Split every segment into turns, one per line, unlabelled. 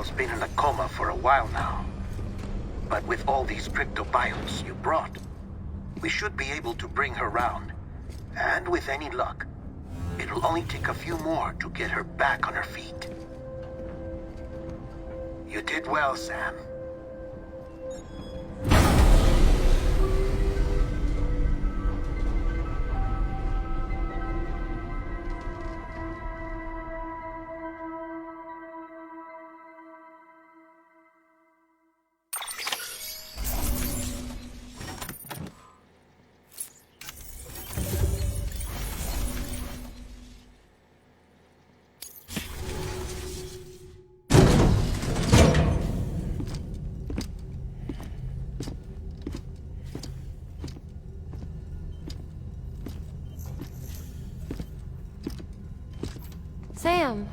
girl's been in a coma for a while now. But with all these cryptobiotes you brought, we should be able to bring her round. And with any luck, it'll only take a few more to get her back on her feet. You did well, Sam.
Sam!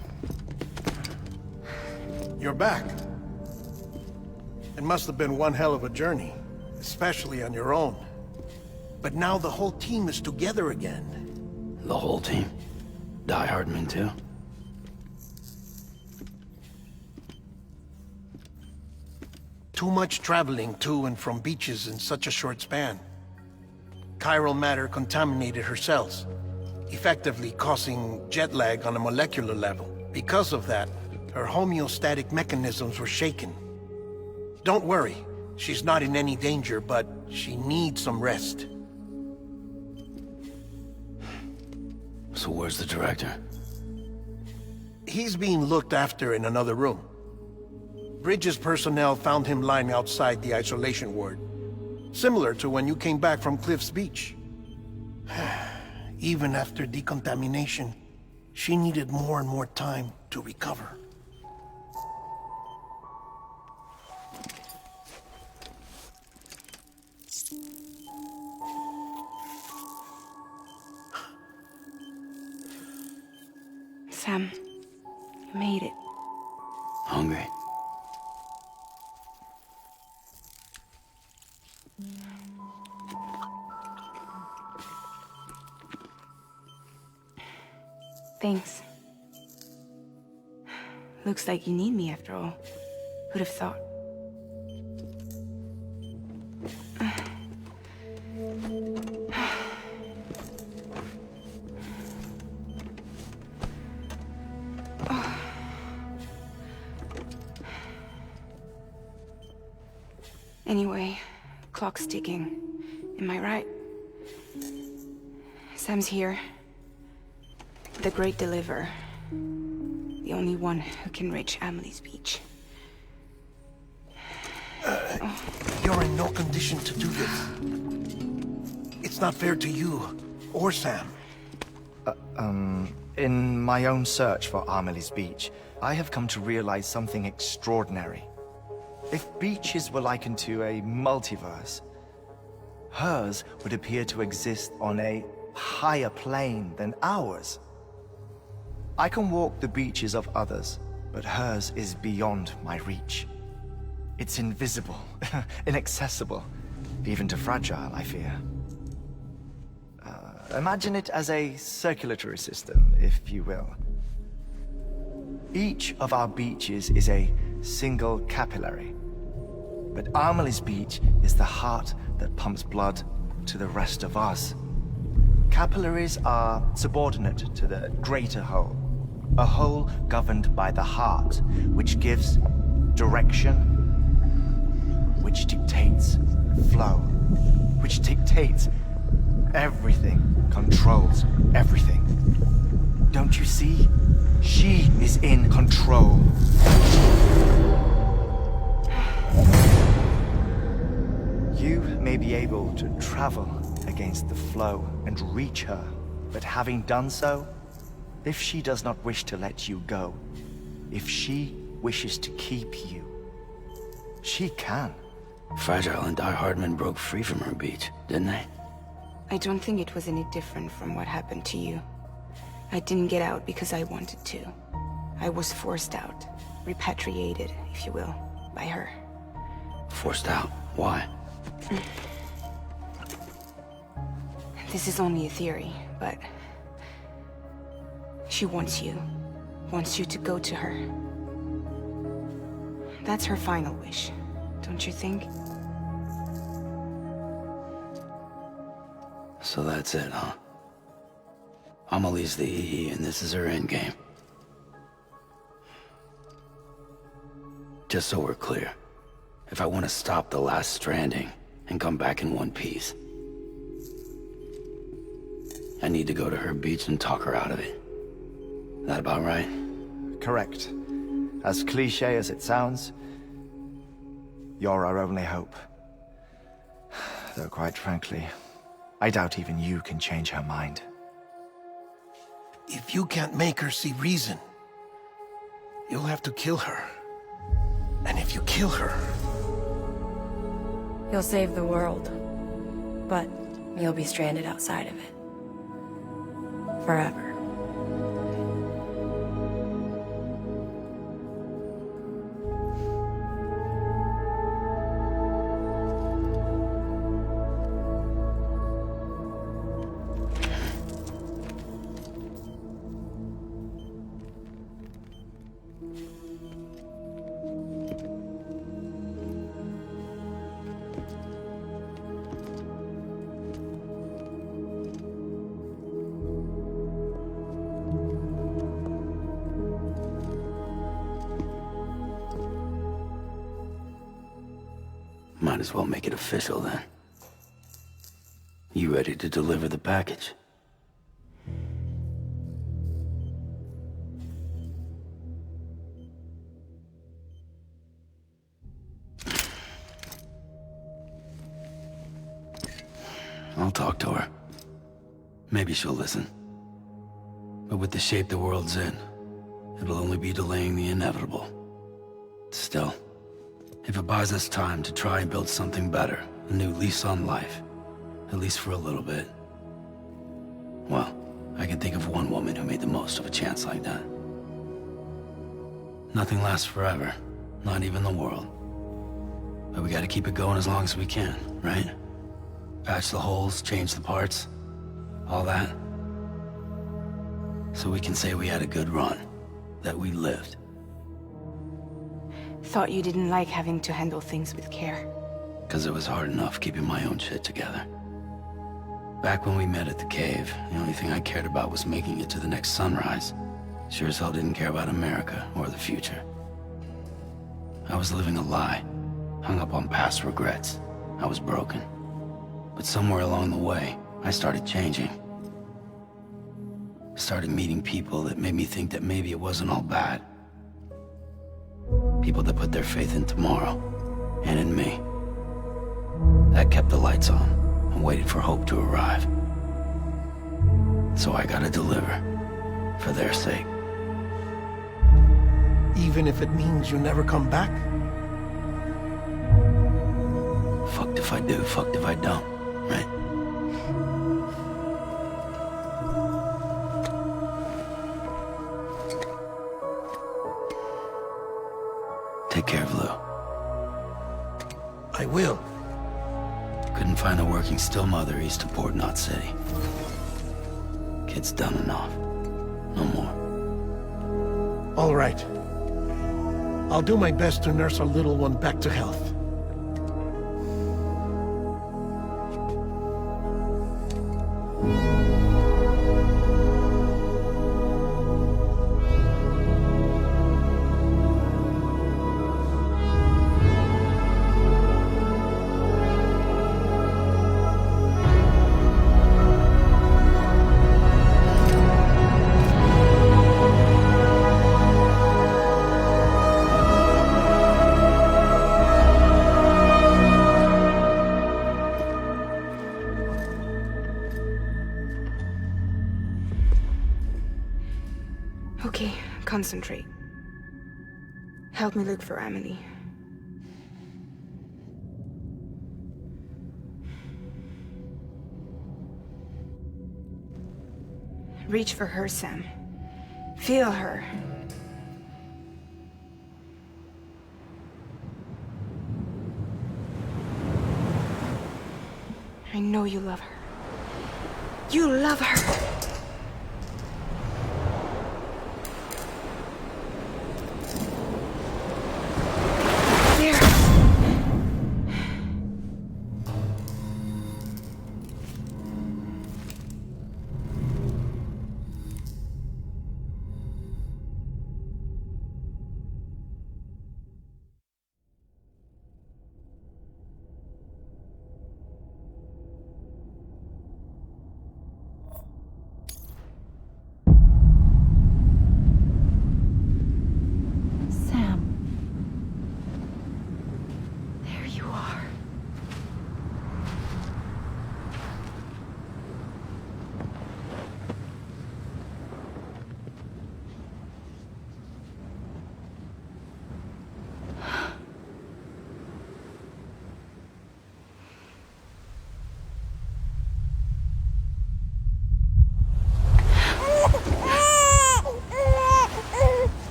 You're back. It must have been one hell of a journey, especially on your own. But now the whole team is together again.
The whole team? Die Hardman too?
Too much traveling to and from beaches in such a short span. Chiral matter contaminated her cells, effectively causing jet lag on a molecular level. Because of that, her homeostatic mechanisms were shaken. Don't worry, she's not in any danger, but she needs some rest.
So where's the director?
He's being looked after in another room. Bridges personnel found him lying outside the isolation ward, similar to when you came back from Cliff's Beach. Even after decontamination, she needed more and more time to recover.
Sam, you made it.
Hungry?
Thanks. Looks like you need me after all. Who'd have thought? Anyway, clock's ticking. Am I right? Sam's here. The Great Deliverer. The only one who can reach Amelie's Beach.
You're in no condition to do this. It's not fair to you, or Sam.
In my own search for Amelie's Beach, I have come to realize something extraordinary. If beaches were likened to a multiverse, hers would appear to exist on a higher plane than ours. I can walk the beaches of others, but hers is beyond my reach. It's invisible, inaccessible, even to fragile, I fear. Imagine it as a circulatory system, if you will. Each of our beaches is a single capillary, but Amelie's Beach is the heart that pumps blood to the rest of us. Capillaries are subordinate to the greater whole, a whole governed by the heart, which gives direction, which dictates flow, which dictates everything, controls everything. Don't you see? She is in control. You may be able to travel against the flow and reach her, but having done so, if she does not wish to let you go, if she wishes to keep you, she can.
Fragile and Die Hardman broke free from her beach, didn't they?
I don't think it was any different from what happened to you. I didn't get out because I wanted to. I was forced out, repatriated, if you will, by her.
Forced out? Why?
This is only a theory, but she wants you to go to her. That's her final wish, don't you think?
So that's it, huh? Amelie's the EE, and this is her endgame. Just so we're clear, if I want to stop the last Stranding and come back in one piece, I need to go to her beach and talk her out of it. That about right?
Correct. As cliche as it sounds, you're our only hope. Though quite frankly, I doubt even you can change her mind.
If you can't make her see reason, you'll have to kill her. And if you kill her...
You'll save the world, but you'll be stranded outside of it. Forever.
Might as well make it official then. You ready to deliver the package? I'll talk to her. Maybe she'll listen. But with the shape the world's in, it'll only be delaying the inevitable. Still, if it buys us time to try and build something better, a new lease on life, at least for a little bit, well, I can think of one woman who made the most of a chance like that. Nothing lasts forever, not even the world. But we gotta keep it going as long as we can, right? Patch the holes, change the parts, all that. So we can say we had a good run, that we lived.
Thought you didn't like having to handle things with care.
'Cause it was hard enough keeping my own shit together. Back when we met at the cave, the only thing I cared about was making it to the next sunrise. Sure as hell didn't care about America or the future. I was living a lie, hung up on past regrets. I was broken. But somewhere along the way, I started changing. Started meeting people that made me think that maybe it wasn't all bad. People that put their faith in tomorrow, and in me. That kept the lights on, and waited for hope to arrive. So I gotta deliver, for their sake.
Even if it means you never come back?
Fucked if I do, fucked if I don't, right? Take care of Lou.
I will.
Couldn't find a working still mother east of Port Knot City. Kid's done enough. No more.
All right. I'll do my best to nurse our little one back to health.
Okay, concentrate. Help me look for Amelie. Reach for her, Sam. Feel her. I know you love her. You love her!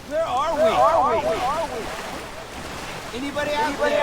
Where are we? Anybody out there?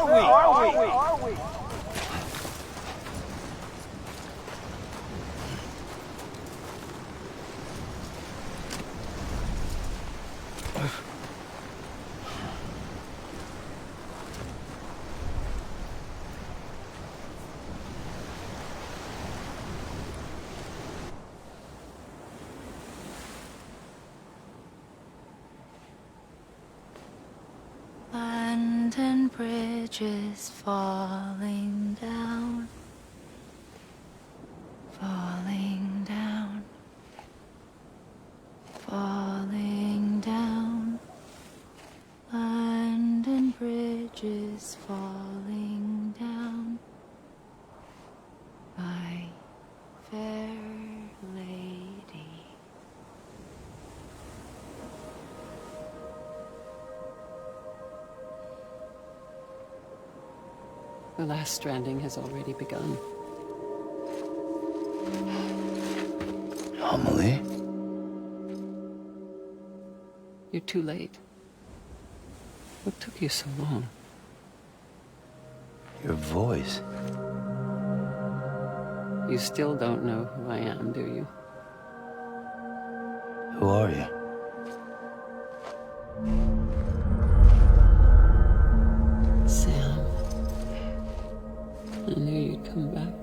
Where are we?
London Bridge is falling down, falling down, falling down. London Bridge is falling down, my fair lady.
The last stranding has already begun.
Amelie?
You're too late. What took you so long?
Your voice.
You still don't know who I am, do you?
Who are you?
Sam. I knew you'd come back.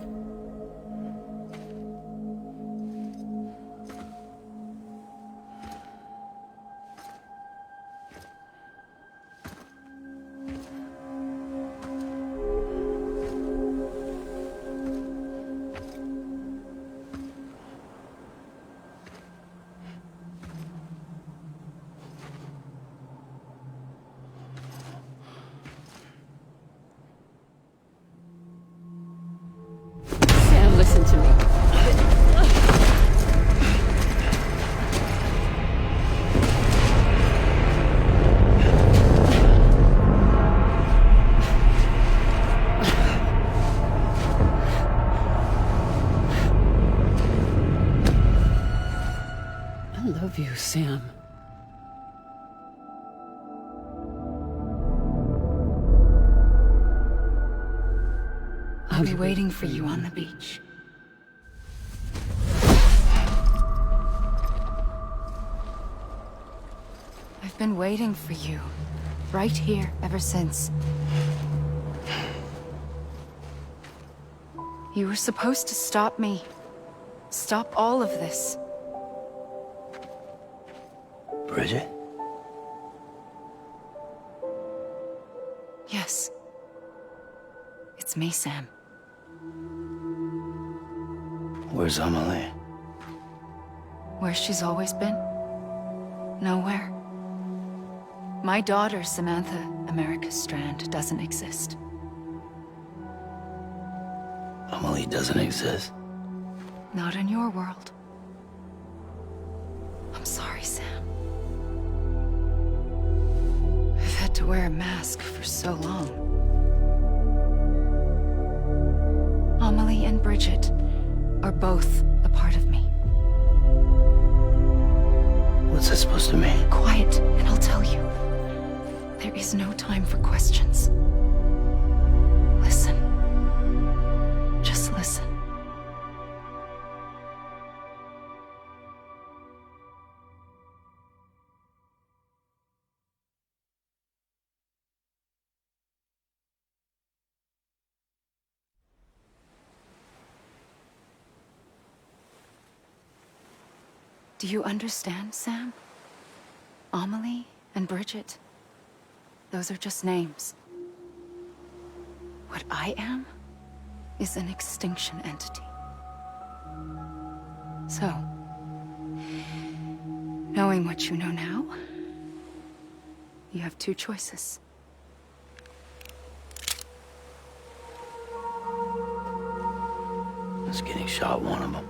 Sam, listen to me. I love you, Sam.
I'll be waiting for you on the beach. I've been waiting for you, right here, ever since. You were supposed to stop me. Stop all of this.
Bridget?
Yes. It's me, Sam.
Where's Amelie?
Where she's always been? Nowhere. My daughter, Samantha America Strand, doesn't exist.
Amelie doesn't exist.
Not in your world. I'm sorry, Sam. I've had to wear a mask for so long. Amelie and Bridget are both a part of me.
What's that supposed to mean?
Quiet, and I'll tell you. There is no time for questions. Listen.
Do you understand, Sam? Amelie and Bridget, those are just names. What I am is an extinction entity. So, knowing what you know now, you have two choices.
Is getting shot one of them?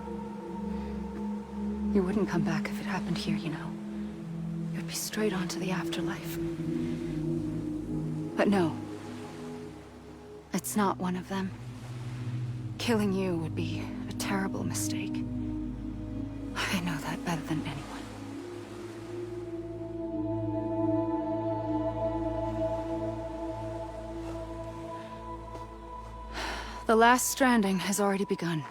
You wouldn't come back if it happened here, you know. You'd be straight on to the afterlife. But no. It's not one of them. Killing you would be a terrible mistake. I know that better than anyone. The last stranding has already begun.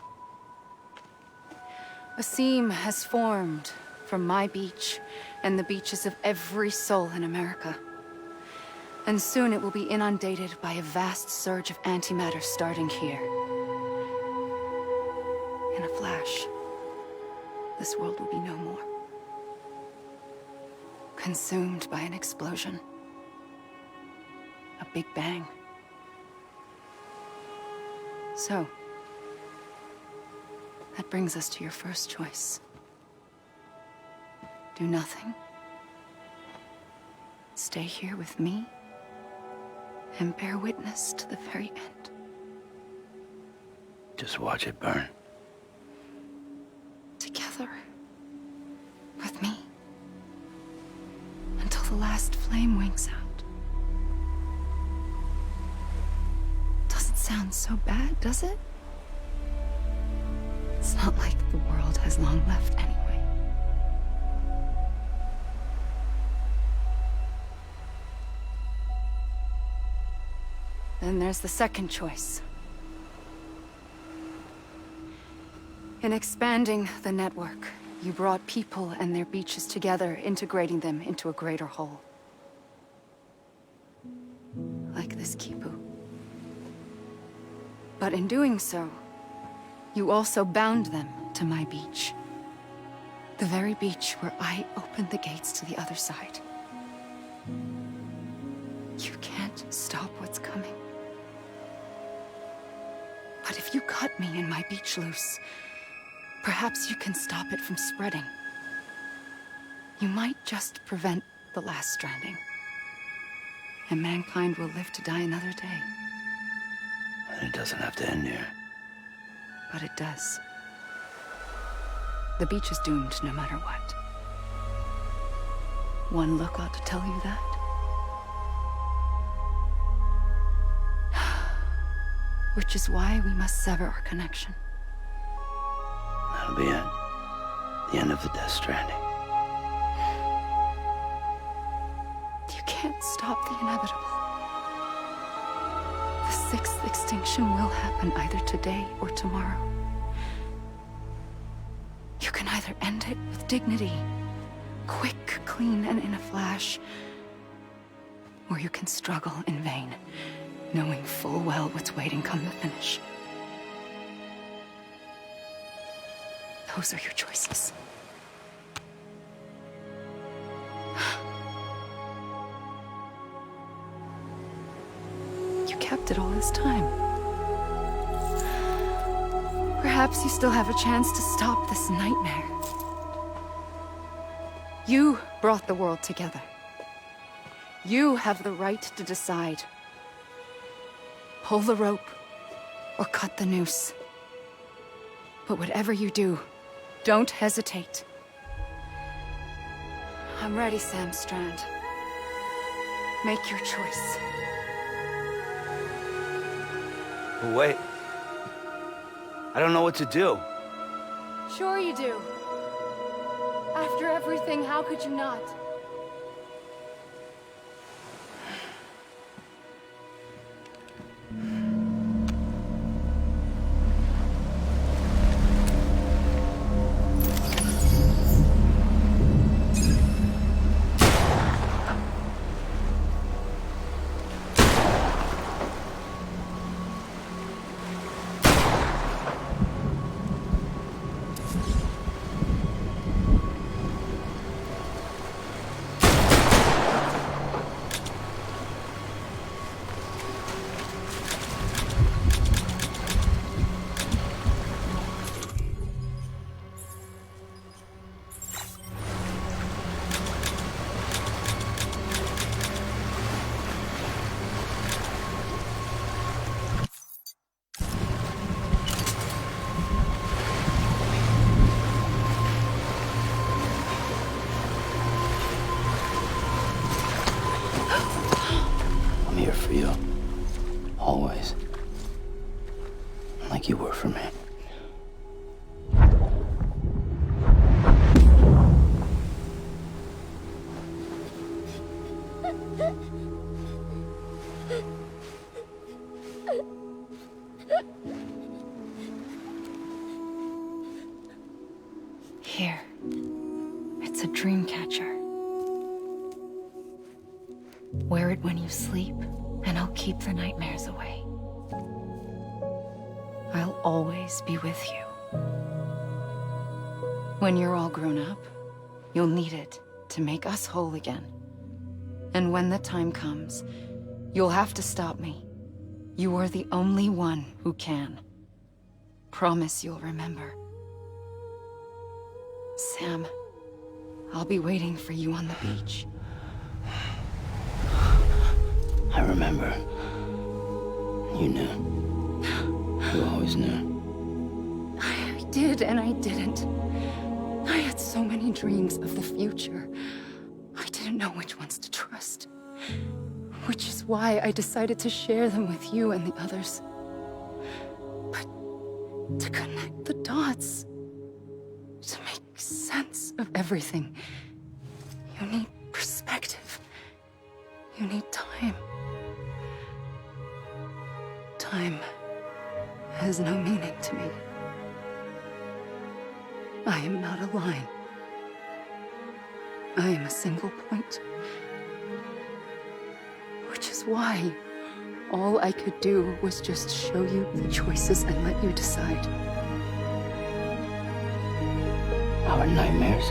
A seam has formed from my beach and the beaches of every soul in America. And soon it will be inundated by a vast surge of antimatter starting here. In a flash, this world will be no more. Consumed by an explosion. A big bang. So, that brings us to your first choice. Do nothing. Stay here with me, and bear witness to the very end.
Just watch it burn.
Together. With me. Until the last flame winks out. Doesn't sound so bad, does it? It's not like the world has long left anyway. Then there's the second choice. In expanding the network, you brought people and their beaches together, integrating them into a greater whole. Like this Kipu. But in doing so, you also bound them to my beach. The very beach where I opened the gates to the other side. You can't stop what's coming. But if you cut me and my beach loose, perhaps you can stop it from spreading. You might just prevent the last stranding. And mankind will live to die another day.
And it doesn't have to end here.
But it does. The beach is doomed no matter what. One look ought to tell you that. Which is why we must sever our connection.
That'll be it. The end of the Death Stranding.
You can't stop the inevitable. The sixth extinction will happen either today or tomorrow. You can either end it with dignity, quick, clean, and in a flash, or you can struggle in vain, knowing full well what's waiting come the finish. Those are your choices. You kept it all this time. Perhaps you still have a chance to stop this nightmare. You brought the world together. You have the right to decide. Pull the rope, or cut the noose. But whatever you do, don't hesitate. I'm ready, Sam Strand. Make your choice.
But wait. I don't know what to do.
Sure you do. After everything, how could you not?
always. Like you were for me.
Here. It's a dream catcher. Wear it when you sleep, and I'll keep the nightmares away. I'll always be with you. When you're all grown up, you'll need it to make us whole again. And when the time comes, you'll have to stop me. You are the only one who can. Promise you'll remember. Sam, I'll be waiting for you on the beach.
I remember. You knew. You always knew.
I did and I didn't. I had so many dreams of the future. I didn't know which ones to trust. Which is why I decided to share them with you and the others. But to connect the dots, to make sense of everything, you need perspective. You need time. Time has no meaning to me. I am not a line. I am a single point. Which is why all I could do was just show you the choices and let you decide.
Our nightmares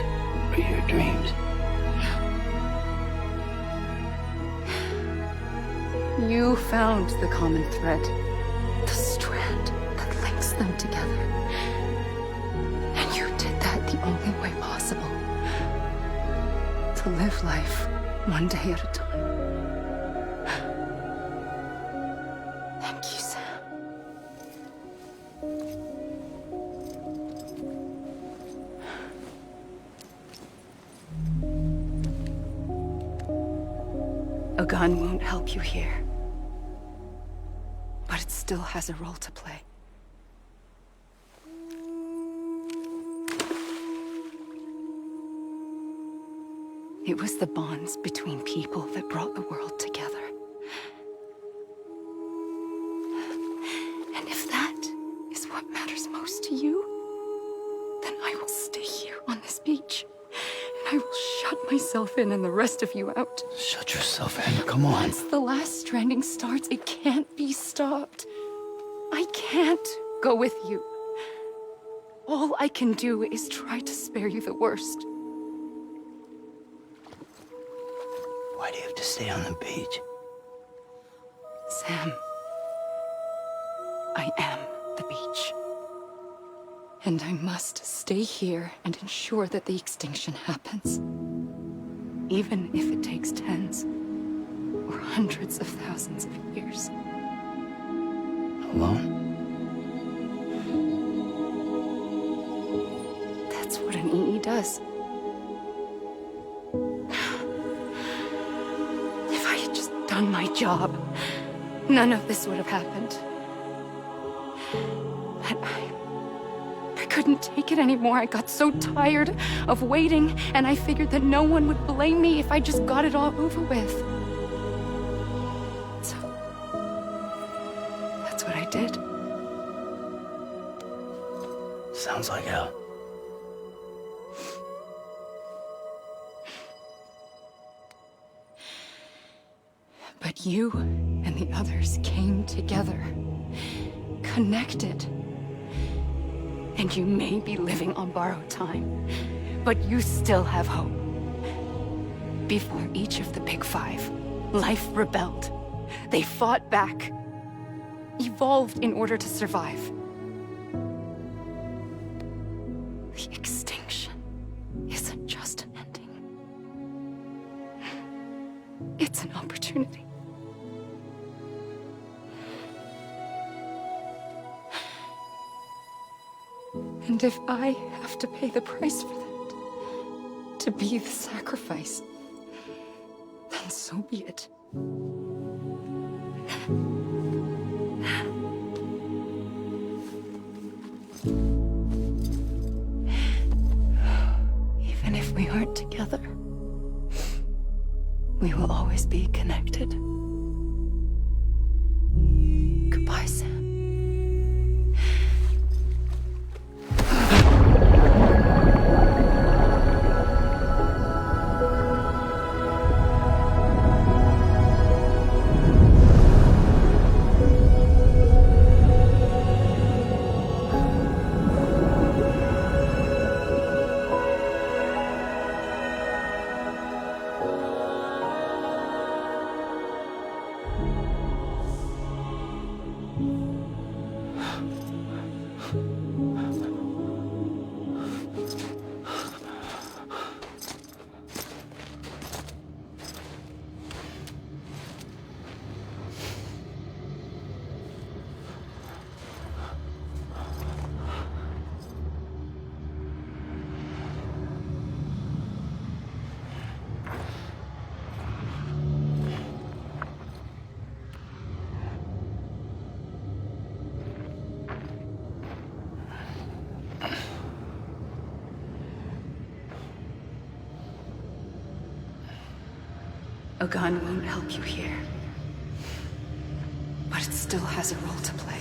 are your dreams.
You found the common thread, the strand that links them together. And you did that the only way possible. To live life one day at a time. Thank you, Sam. A gun won't help you here. But it still has a role to play. It was the bonds between people that brought the world together. And if that is what matters most to you, then I will stay here on this beach. And I will shut myself in and the rest of you out.
Shut yourself in, come on.
Once the last stranding starts, it can't be stopped. I can't go with you. All I can do is try to spare you the worst.
Why do you have to stay on the beach?
Sam, I am the beach. And I must stay here and ensure that the extinction happens. Even if it takes tens or hundreds of thousands of years.
Alone?
That's what an EE does. If I had just done my job, none of this would have happened. But I couldn't take it anymore. I got so tired of waiting, and I figured that no one would blame me if I just got it all over with. So, that's what I did.
Sounds like hell.
But you and the others came together, connected. And you may be living on borrowed time, but you still have hope. Before each of the Big Five, life rebelled. They fought back, evolved in order to survive. The extinction isn't just an ending. It's an opportunity. And if I have to pay the price for that, to be the sacrifice, then so be it.
always be connected. Goodbye, Sam.
A gun won't help you here, but it still has a role to play.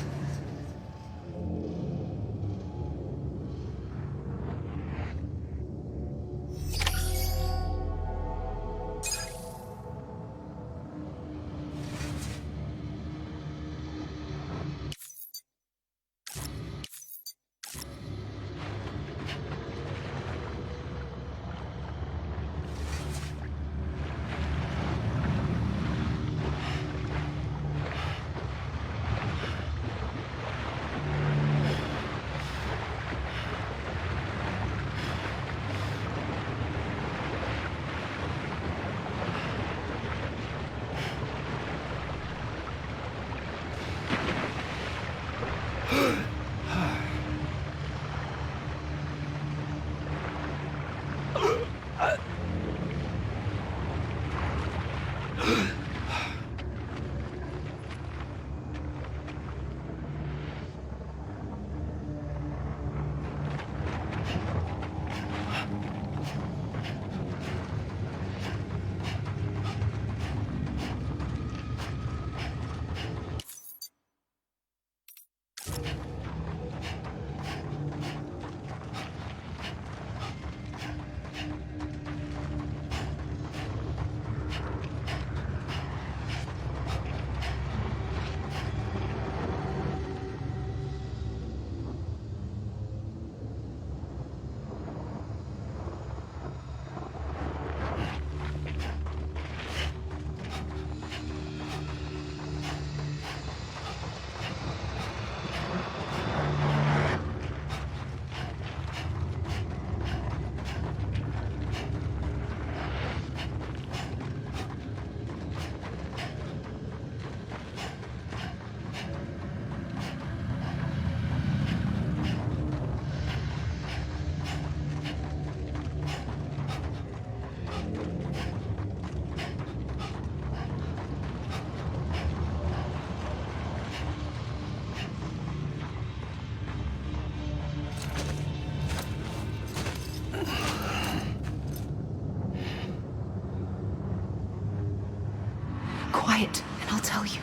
Quiet, and I'll tell you.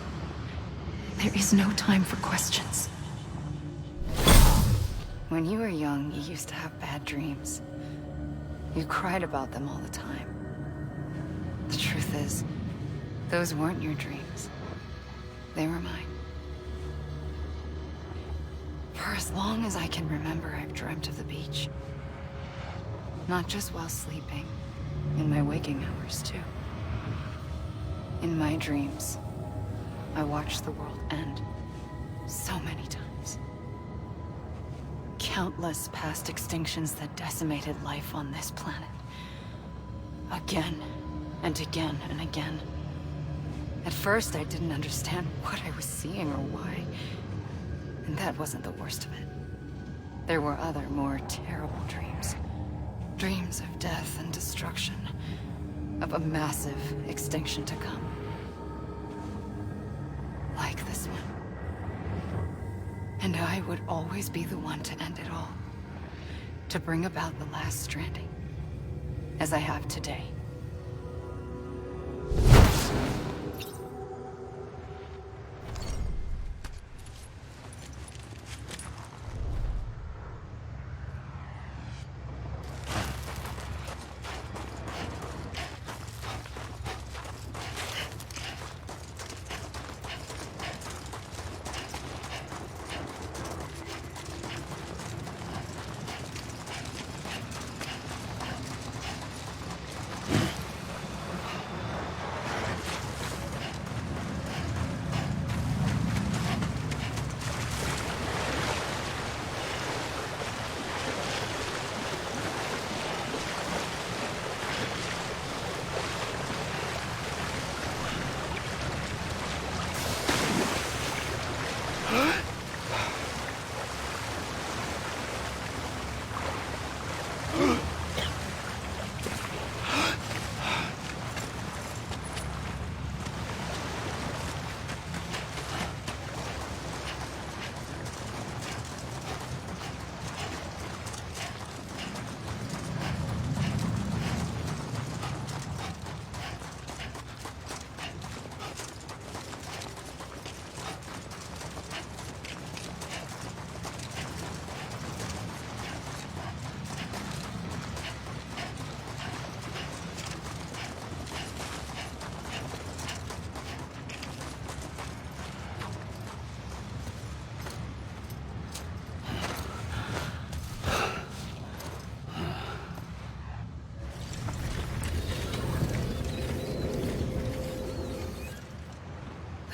There is no time for questions. When you were young, you used to have bad dreams. You cried about them all the time. The truth is, those weren't your dreams. They were mine. For as long as I can remember, I've dreamt of the beach. Not just while sleeping, in my waking hours too. In my dreams, I watched the world end so many times. Countless past extinctions that decimated life on this planet. Again, and again, and again. At first, I didn't understand what I was seeing or why. And that wasn't the worst of it. There were other, more terrible dreams. Dreams of death and destruction. Of a massive extinction to come. Like this one. And I would always be the one to end it all. To bring about the last stranding. As I have today.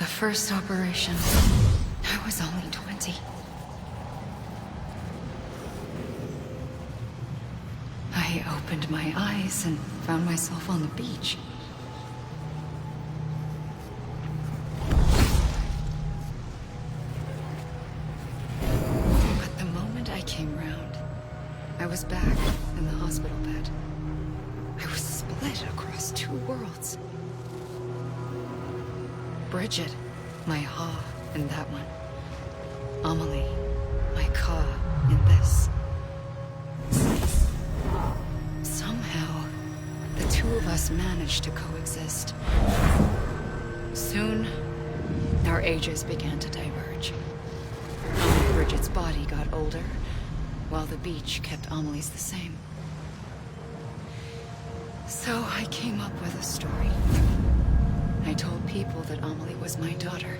The first operation, I was only 20. I opened my eyes and found myself on the beach. But the moment I came round, I was back in the hospital bed. I was split across two worlds. Bridget, my Ha in that one. Amelie, my Ka in this. Somehow, the two of us managed to coexist. Soon, our ages began to diverge. Bridget's body got older, while the beach kept Amelie's the same. So I came up with a story. I told people that Amelie was my daughter.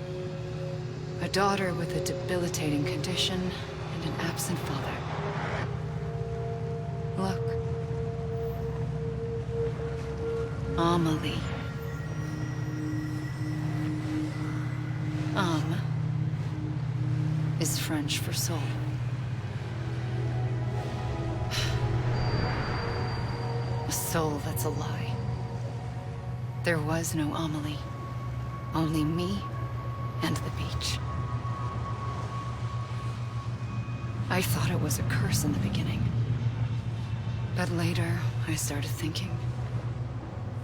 A daughter with a debilitating condition and an absent father. Look. Amelie. Âme is French for soul. A soul that's a lie. There was no Amelie. Only me and the beach. I thought it was a curse in the beginning. But later, I started thinking,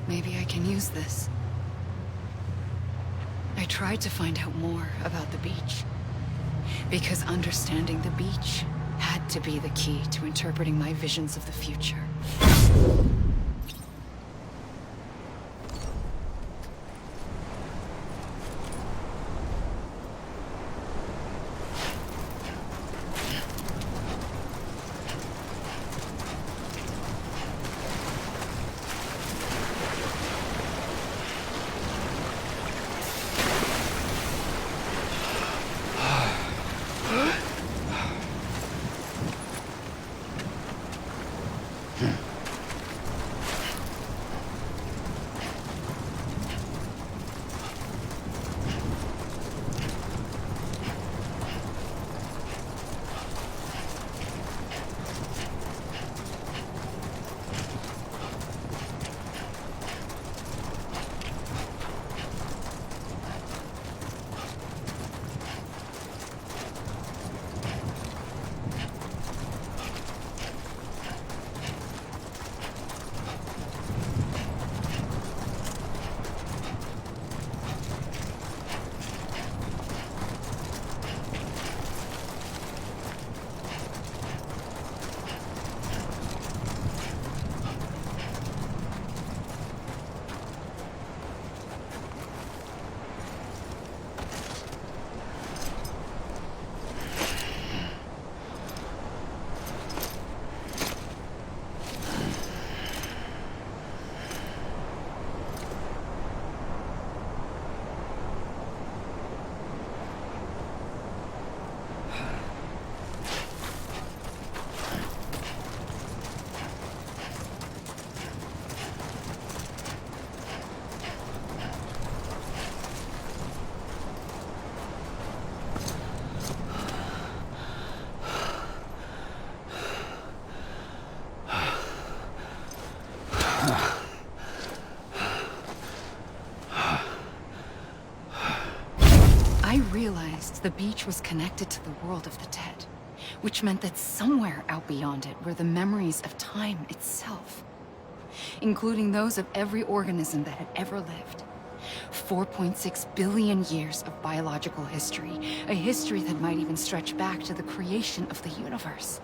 maybe I can use this. I tried to find out more about the beach. Because understanding the beach had to be the key to interpreting my visions of the future. the beach was connected to the world of the dead, which meant that somewhere out beyond it were the memories of time itself, including those of every organism that had ever lived. 4.6 billion years of biological history, a history that might even stretch back to the creation of the universe.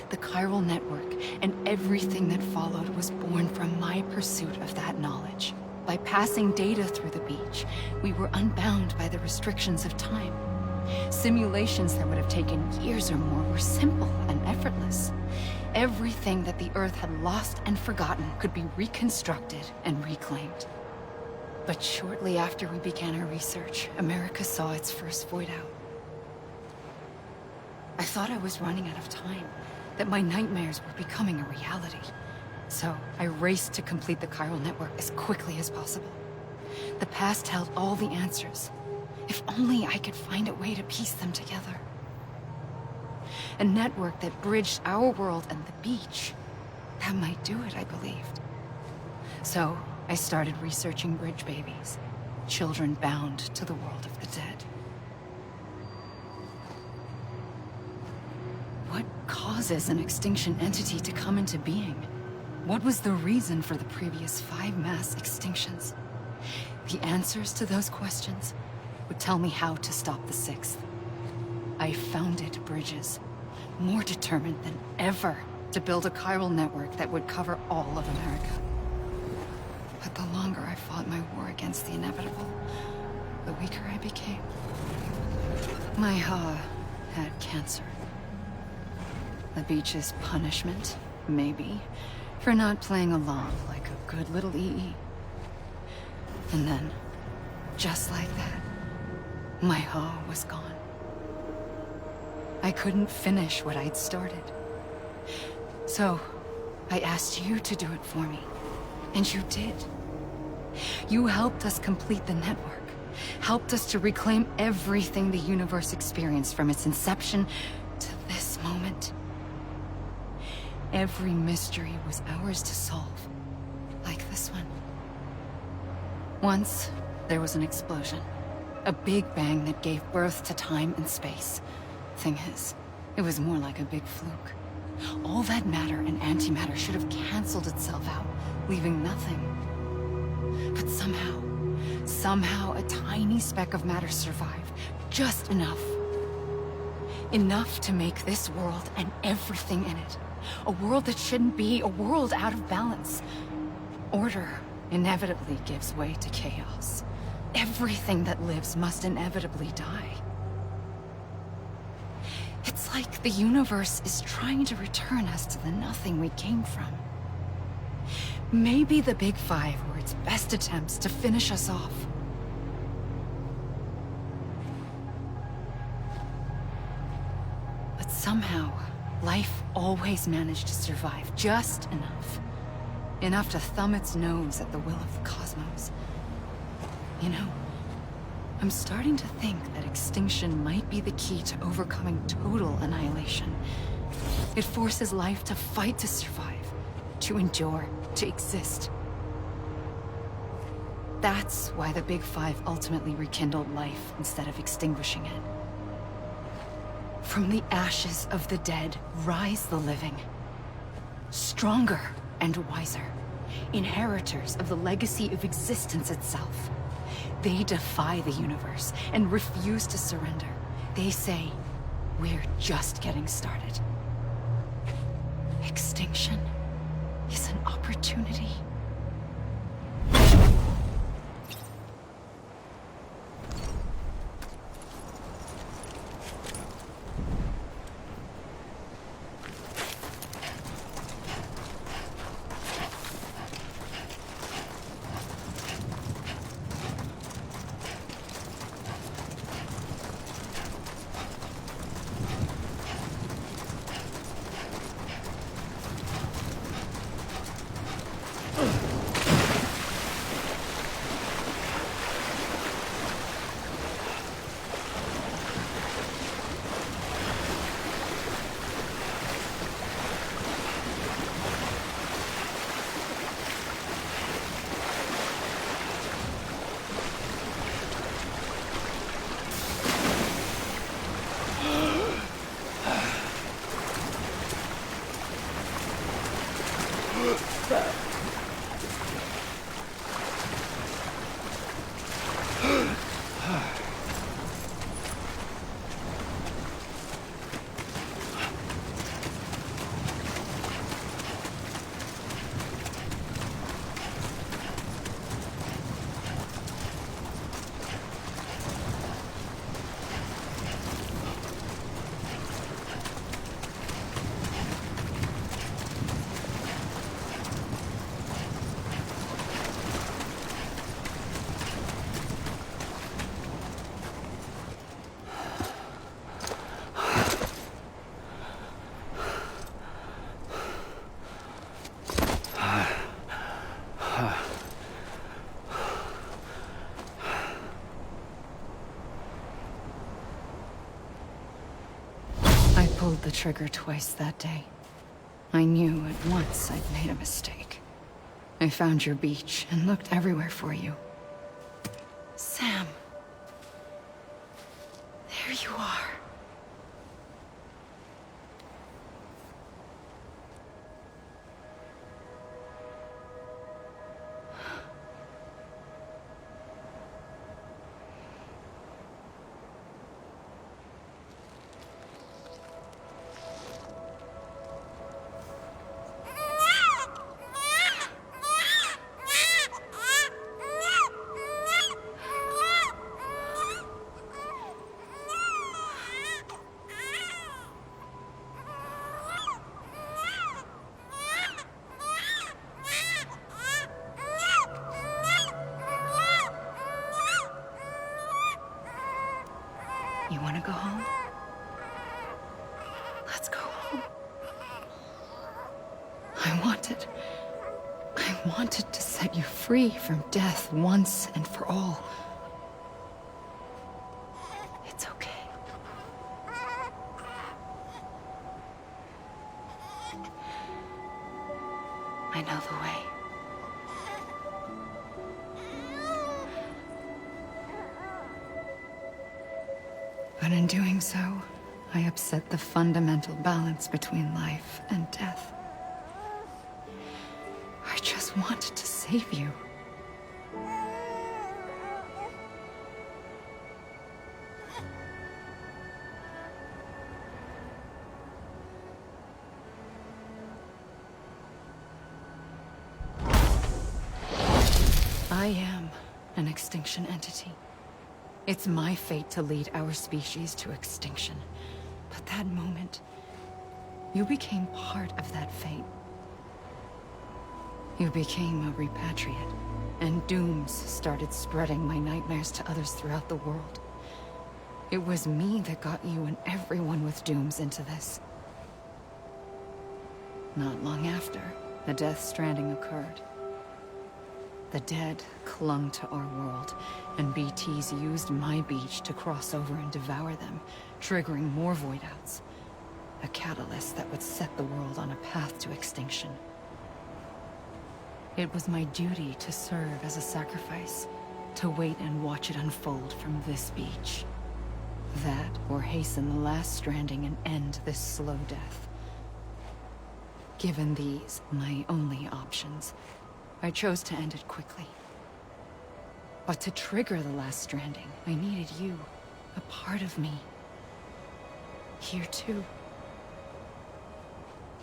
The chiral network and everything that followed was born from my pursuit of that knowledge. By passing data through the beach, we were unbound by the restrictions of time. Simulations that would have taken years or more were simple and effortless. Everything that the Earth had lost and forgotten could be reconstructed and reclaimed. But shortly after we began our research, America saw its first void out. I thought I was running out of time, that my nightmares were becoming a reality. So I raced to complete the chiral network as quickly as possible. The past held all the answers. If only I could find a way to piece them together. A network that bridged our world and the beach. That might do it, I believed. So I started researching bridge babies, children bound to the world of the dead. What causes an extinction entity to come into being? What was the reason for the previous 5 mass extinctions? The answers to those questions would tell me how to stop the 6th. I founded bridges, more determined than ever to build a chiral network that would cover all of America. But the longer I fought my war against the inevitable, the weaker I became. My Ha had cancer. The beach's punishment, maybe, for not playing along like a good little EE. And then, just like that, my Ha was gone. I couldn't finish what I'd started. So, I asked you to do it for me. And you did. You helped us complete the network. Helped us to reclaim everything the universe experienced from its inception to this moment. Every mystery was ours to solve. Like this one. Once, there was an explosion. A big bang that gave birth to time and space. Thing is, it was more like a big fluke. All that matter and antimatter should have canceled itself out, leaving nothing. But somehow a tiny speck of matter survived. Just enough. Enough to make this world and everything in it. A world that shouldn't be, a world out of balance. Order inevitably gives way to chaos. Everything that lives must inevitably die. It's like the universe is trying to return us to the nothing we came from. Maybe the Big Five were its best attempts to finish us off. But somehow, life always managed to survive just enough. Enough to thumb its nose at the will of the cosmos. You know, I'm starting to think that extinction might be the key to overcoming total annihilation. It forces life to fight to survive, to endure, to exist. That's why the Big Five ultimately rekindled life instead of extinguishing it. From the ashes of the dead rise the living. Stronger and wiser. Inheritors of the legacy of existence itself. They defy the universe and refuse to surrender. They say, we're just getting started. Extinction is an opportunity. I pulled the trigger twice that day. I knew at once I'd made a mistake. I found your beach and looked everywhere for you. Sam. There you are. You want to go home? Let's go home. I wanted to set you free from death once and for all. It's okay. I know the way. But in doing so, I upset the fundamental balance between life and death. I just wanted to save you. I am an extinction entity. It's my fate to lead our species to extinction. But that moment, you became part of that fate. You became a repatriate, and dooms started spreading my nightmares to others throughout the world. It was me that got you and everyone with dooms into this. Not long after, the Death Stranding occurred. The dead clung to our world, and BTs used my beach to cross over and devour them, triggering more voidouts. A catalyst that would set the world on a path to extinction. It was my duty to serve as a sacrifice, to wait and watch it unfold from this beach. That, or hasten the last stranding and end this slow death. Given these, my only options, I chose to end it quickly. But to trigger the last stranding, I needed you, a part of me. Here too.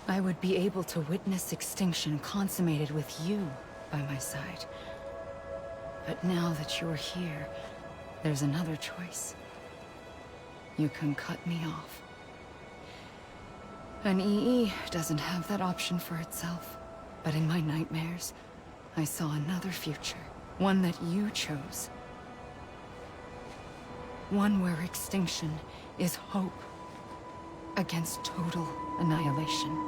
I would be able to witness extinction consummated with you by my side. But now that you're here, there's another choice. You can cut me off. An EE doesn't have that option for itself. But in my nightmares, I saw another future. One that you chose. One where extinction is hope against total annihilation.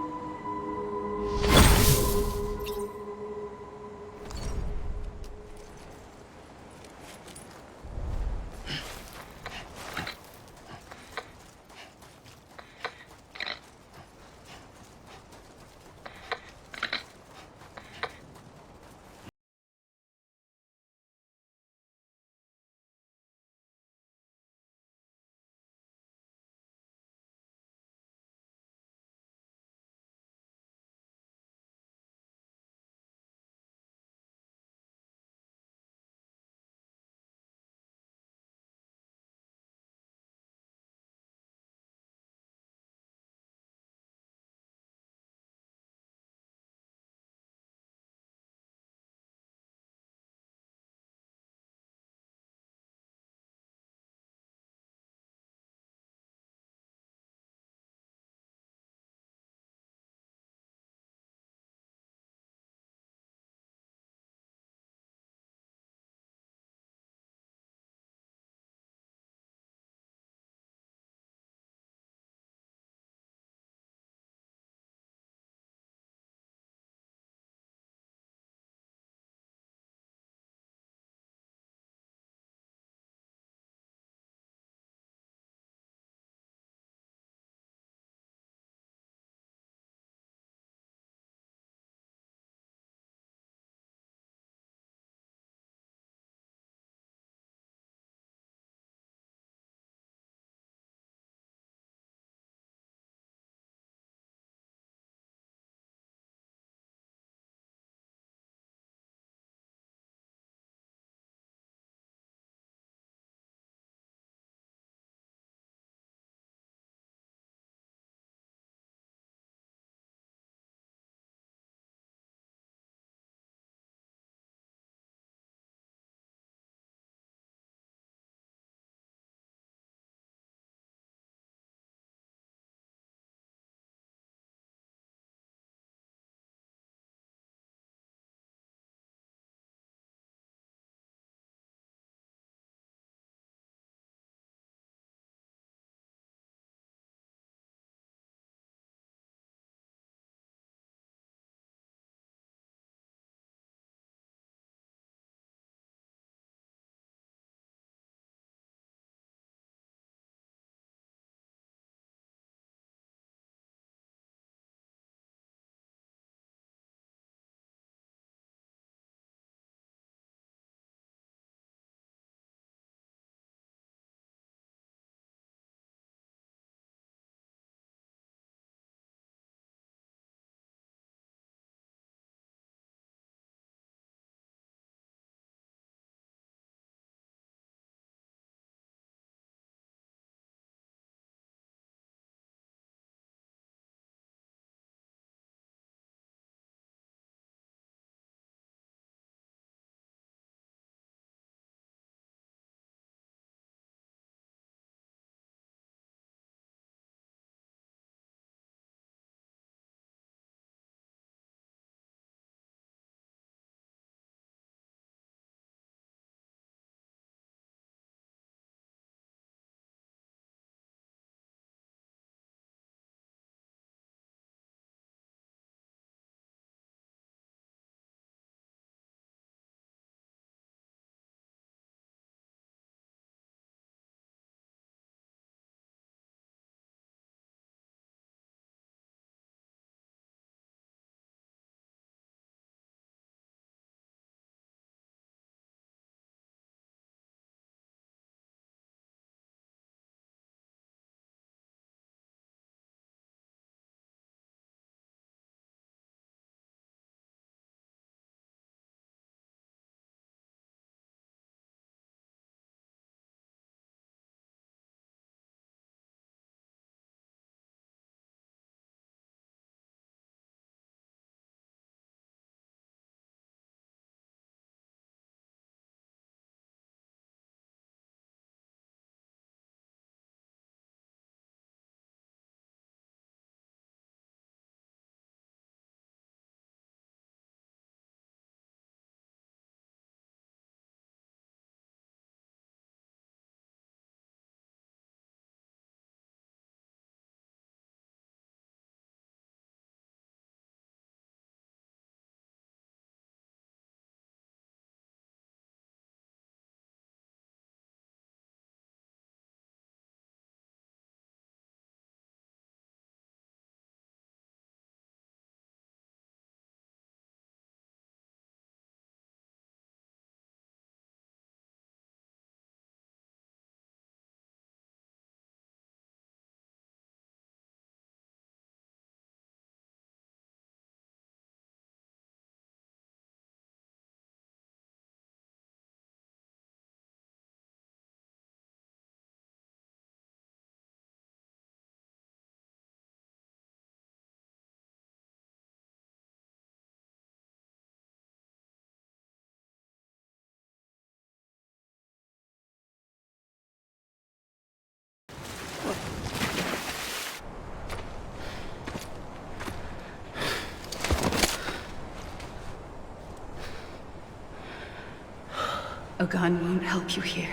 A gun won't help you here.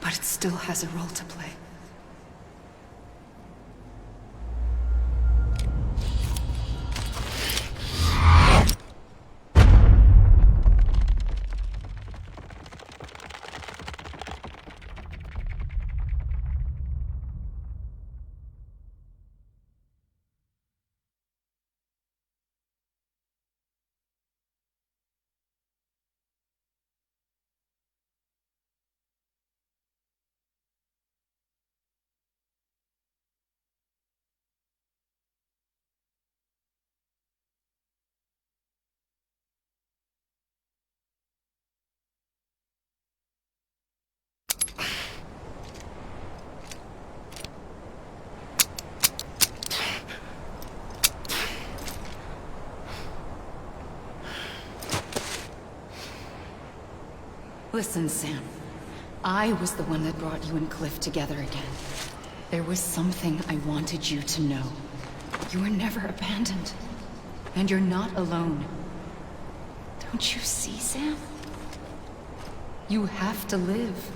But it still has a role to play. Listen, Sam. I was the one that brought you and Cliff together again. There was something I wanted you to know. You were never abandoned. And you're not alone. Don't you see, Sam? You have to live.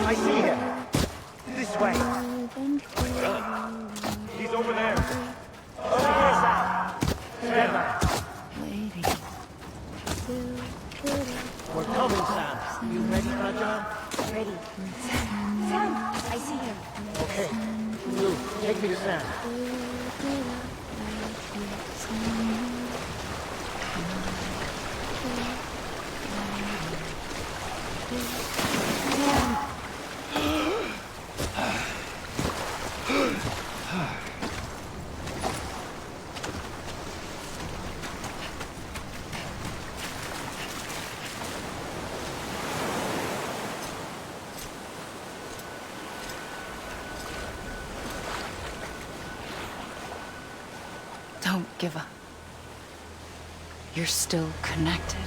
I see him. This way. He's over there. Over here, Sam. Stand back. We're coming, Sam. You ready for a job?
Ready. Sam, I see him.
Okay. Lou, take me to Sam.
Don't give up. You're still connected.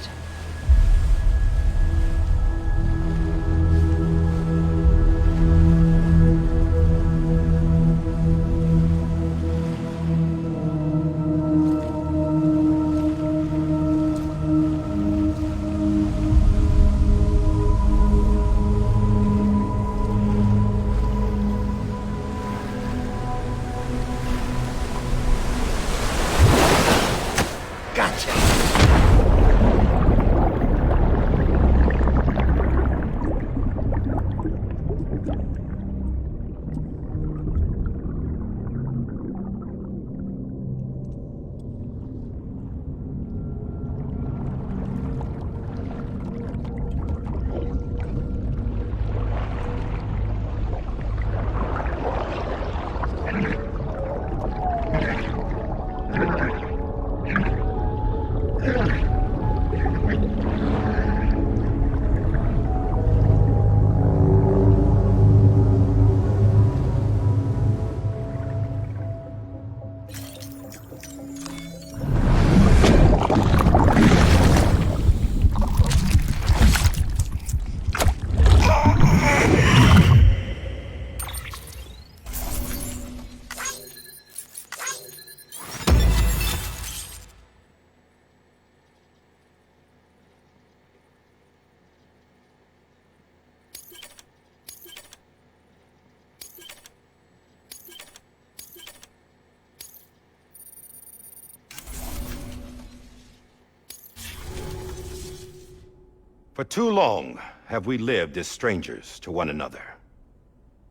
For too long have we lived as strangers to one another,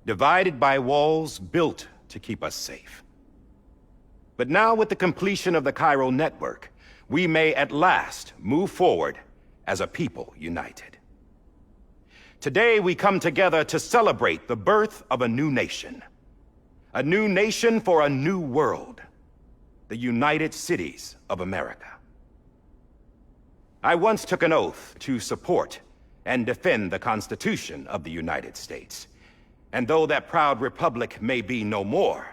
divided by walls built to keep us safe. But now, with the completion of the chiral network, we may at last move forward as a people united. Today we come together to celebrate the birth of a new nation. A new nation for a new world. The United Cities of America. I once took an oath to support and defend the Constitution of the United States. And though that proud republic may be no more,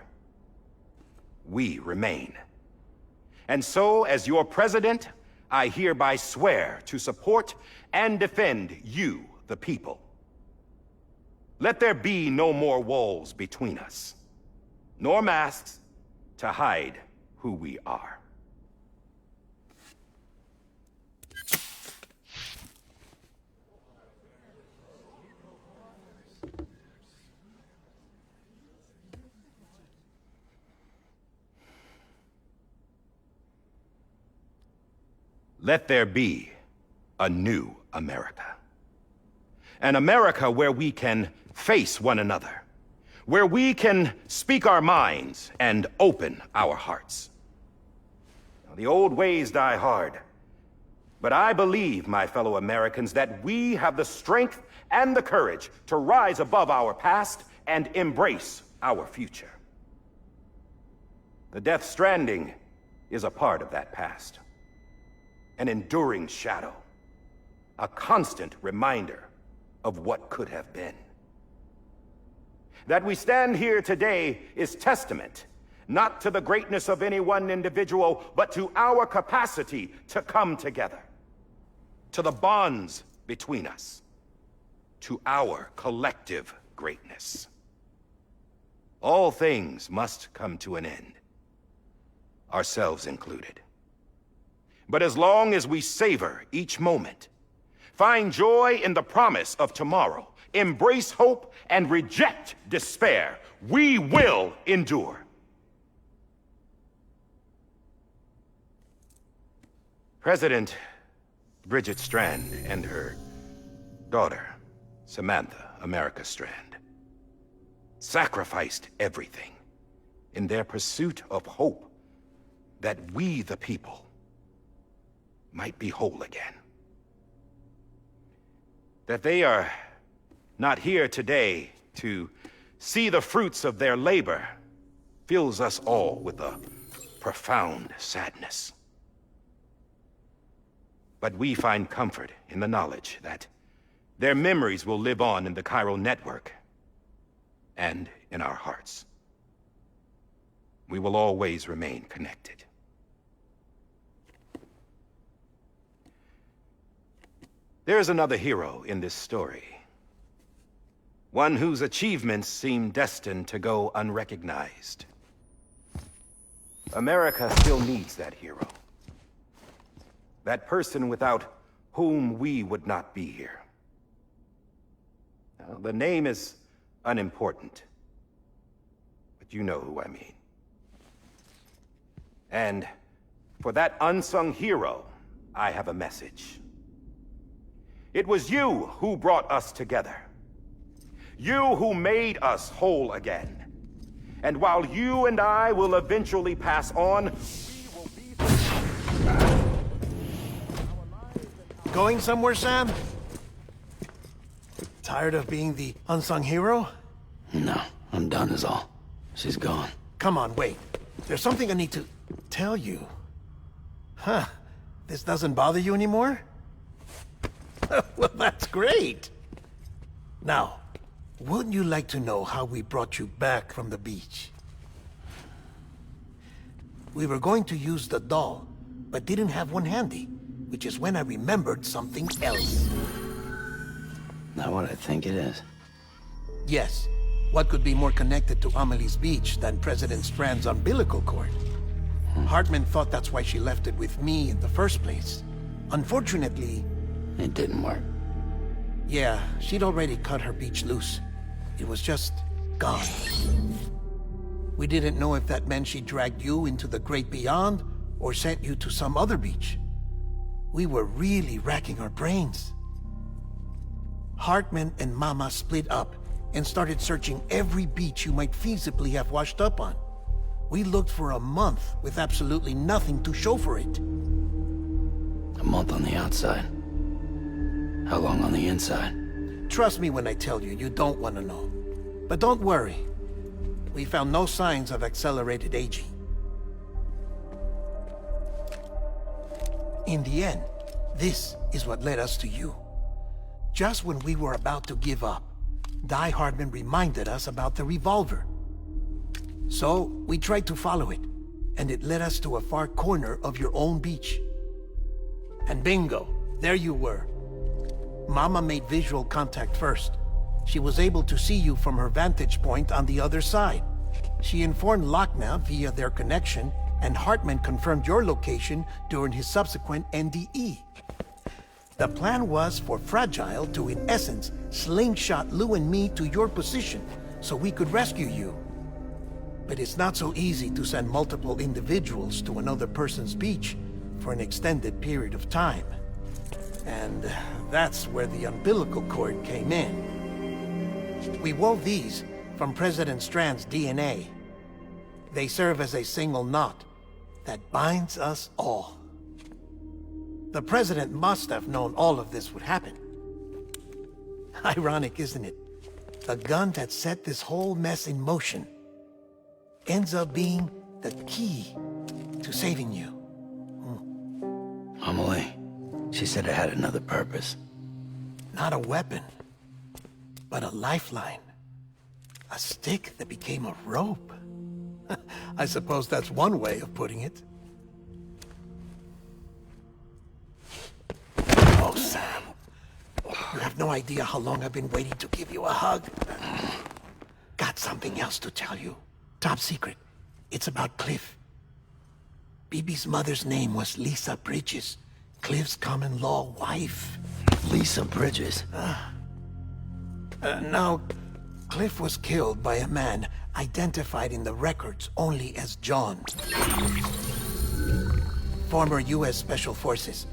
we remain. And so, as your president, I hereby swear to support and defend you, the people. Let there be no more walls between us, nor masks to hide who we are. Let there be a new America. An America where we can face one another, where we can speak our minds and open our hearts. Now, the old ways die hard, but I believe, my fellow Americans, that we have the strength and the courage to rise above our past and embrace our future. The Death Stranding is a part of that past. An enduring shadow, a constant reminder of what could have been. That we stand here today is testament, not to the greatness of any one individual, but to our capacity to come together, to the bonds between us, to our collective greatness. All things must come to an end, ourselves included. But as long as we savor each moment, find joy in the promise of tomorrow, embrace hope, and reject despair, we will endure. President Bridget Strand and her daughter, Samantha America Strand, sacrificed everything in their pursuit of hope that we, the people, might be whole again. That they are not here today to see the fruits of their labor fills us all with a profound sadness. But we find comfort in the knowledge that their memories will live on in the chiral network and in our hearts. We will always remain connected. There's another hero in this story. One whose achievements seem destined to go unrecognized. America still needs that hero. That person without whom we would not be here. Now, the name is unimportant, but you know who I mean. And for that unsung hero, I have a message. It was you who brought us together. You who made us whole again. And while you and I will eventually pass on, we will be...
Going somewhere, Sam? Tired of being the unsung hero?
No, I'm done is all. She's gone.
Come on, wait. There's something I need to tell you. Huh. This doesn't bother you anymore? Well, that's great. Now, wouldn't you like to know how we brought you back from the beach? We were going to use the doll, but didn't have one handy, which is when I remembered something else.
Not what I think it is.
Yes. What could be more connected to Amelie's beach than President Strand's umbilical cord? Hartman thought that's why she left it with me in the first place. Unfortunately...
It didn't work.
Yeah, she'd already cut her beach loose. It was just gone. We didn't know if that meant she dragged you into the great beyond, or sent you to some other beach. We were really racking our brains. Hartman and Mama split up and started searching every beach you might feasibly have washed up on. We looked for a month with absolutely nothing to show for it.
A month on the outside. How long on the inside?
Trust me when I tell you, you don't want to know. But don't worry. We found no signs of accelerated aging. In the end, this is what led us to you. Just when we were about to give up, Die Hardman reminded us about the revolver. So, we tried to follow it, and it led us to a far corner of your own beach. And bingo, there you were. Mama made visual contact first. She was able to see you from her vantage point on the other side. She informed Lochna via their connection, and Hartman confirmed your location during his subsequent NDE. The plan was for Fragile to, in essence, slingshot Lou and me to your position, so we could rescue you. But it's not so easy to send multiple individuals to another person's beach for an extended period of time. And that's where the umbilical cord came in. We wove these from President Strand's DNA. They serve as a single knot that binds us all. The President must have known all of this would happen. Ironic, isn't it? The gun that set this whole mess in motion ends up being the key to saving you.
Amelie, she said it had another purpose.
Not a weapon, but a lifeline. A stick that became a rope. I suppose that's one way of putting it. Oh, Sam. You have no idea how long I've been waiting to give you a hug. Got something else to tell you. Top secret. It's about Cliff. Bibi's mother's name was Lisa Bridges, Cliff's common-law wife.
Lisa Bridges?
Now, Cliff was killed by a man identified in the records only as John. Former U.S. Special Forces.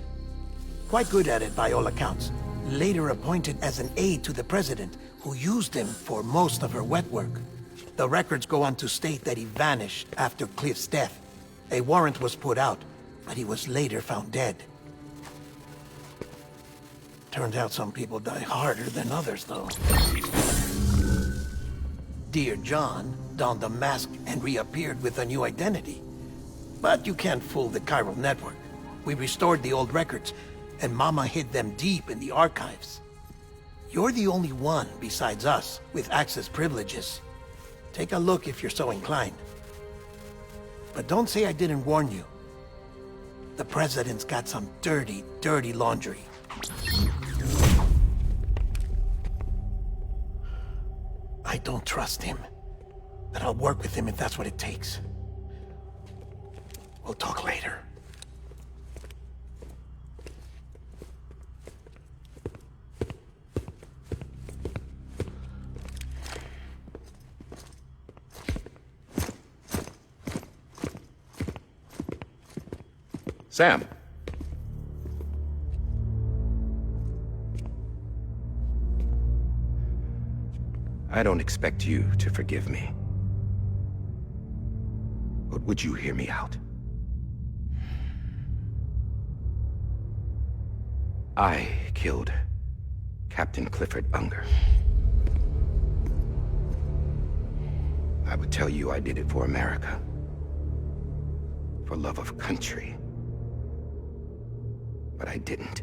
Quite good at it by all accounts. Later appointed as an aide to the president, who used him for most of her wet work. The records go on to state that he vanished after Cliff's death. A warrant was put out, but he was later found dead. Turned out some people die harder than others, though. Dear John donned a mask and reappeared with a new identity. But you can't fool the chiral network. We restored the old records, and Mama hid them deep in the archives. You're the only one, besides us, with access privileges. Take a look if you're so inclined. But don't say I didn't warn you. The President's got some dirty, dirty laundry. I don't trust him, but I'll work with him if that's what it takes. We'll talk later.
Sam. I don't expect you to forgive me. But would you hear me out? I killed Captain Clifford Unger. I would tell you I did it for America. For love of country. But I didn't.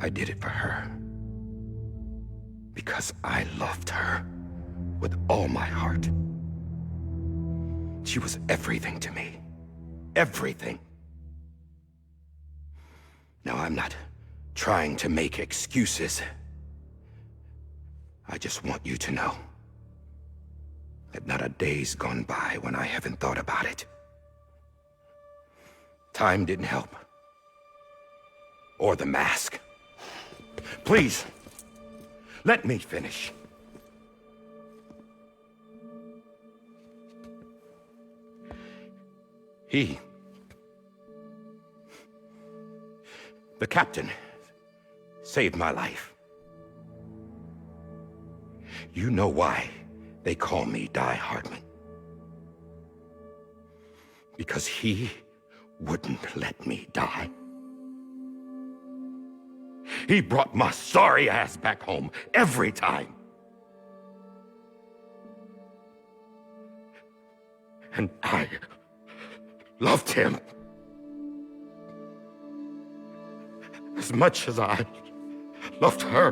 I did it for her. Because I loved her with all my heart. She was everything to me. Everything. Now, I'm not trying to make excuses. I just want you to know that not a day's gone by when I haven't thought about it. Time didn't help. Or the mask. Please, let me finish. The captain saved my life. You know why they call me Die Hardman. Because he wouldn't let me die. He brought my sorry ass back home every time. And I loved him as much as I loved her.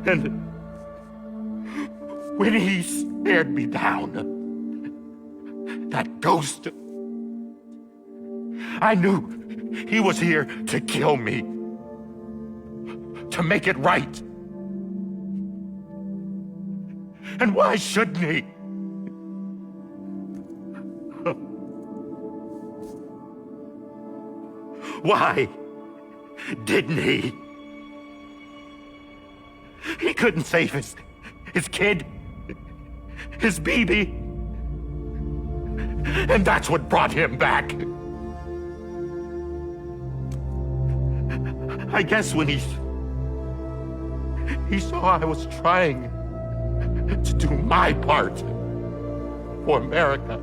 And when he stared me down, that ghost, I knew he was here to kill me, to make it right. And why shouldn't he? Why didn't he? He couldn't save his kid, his baby. And that's what brought him back. I guess when he saw I was trying to do my part for America,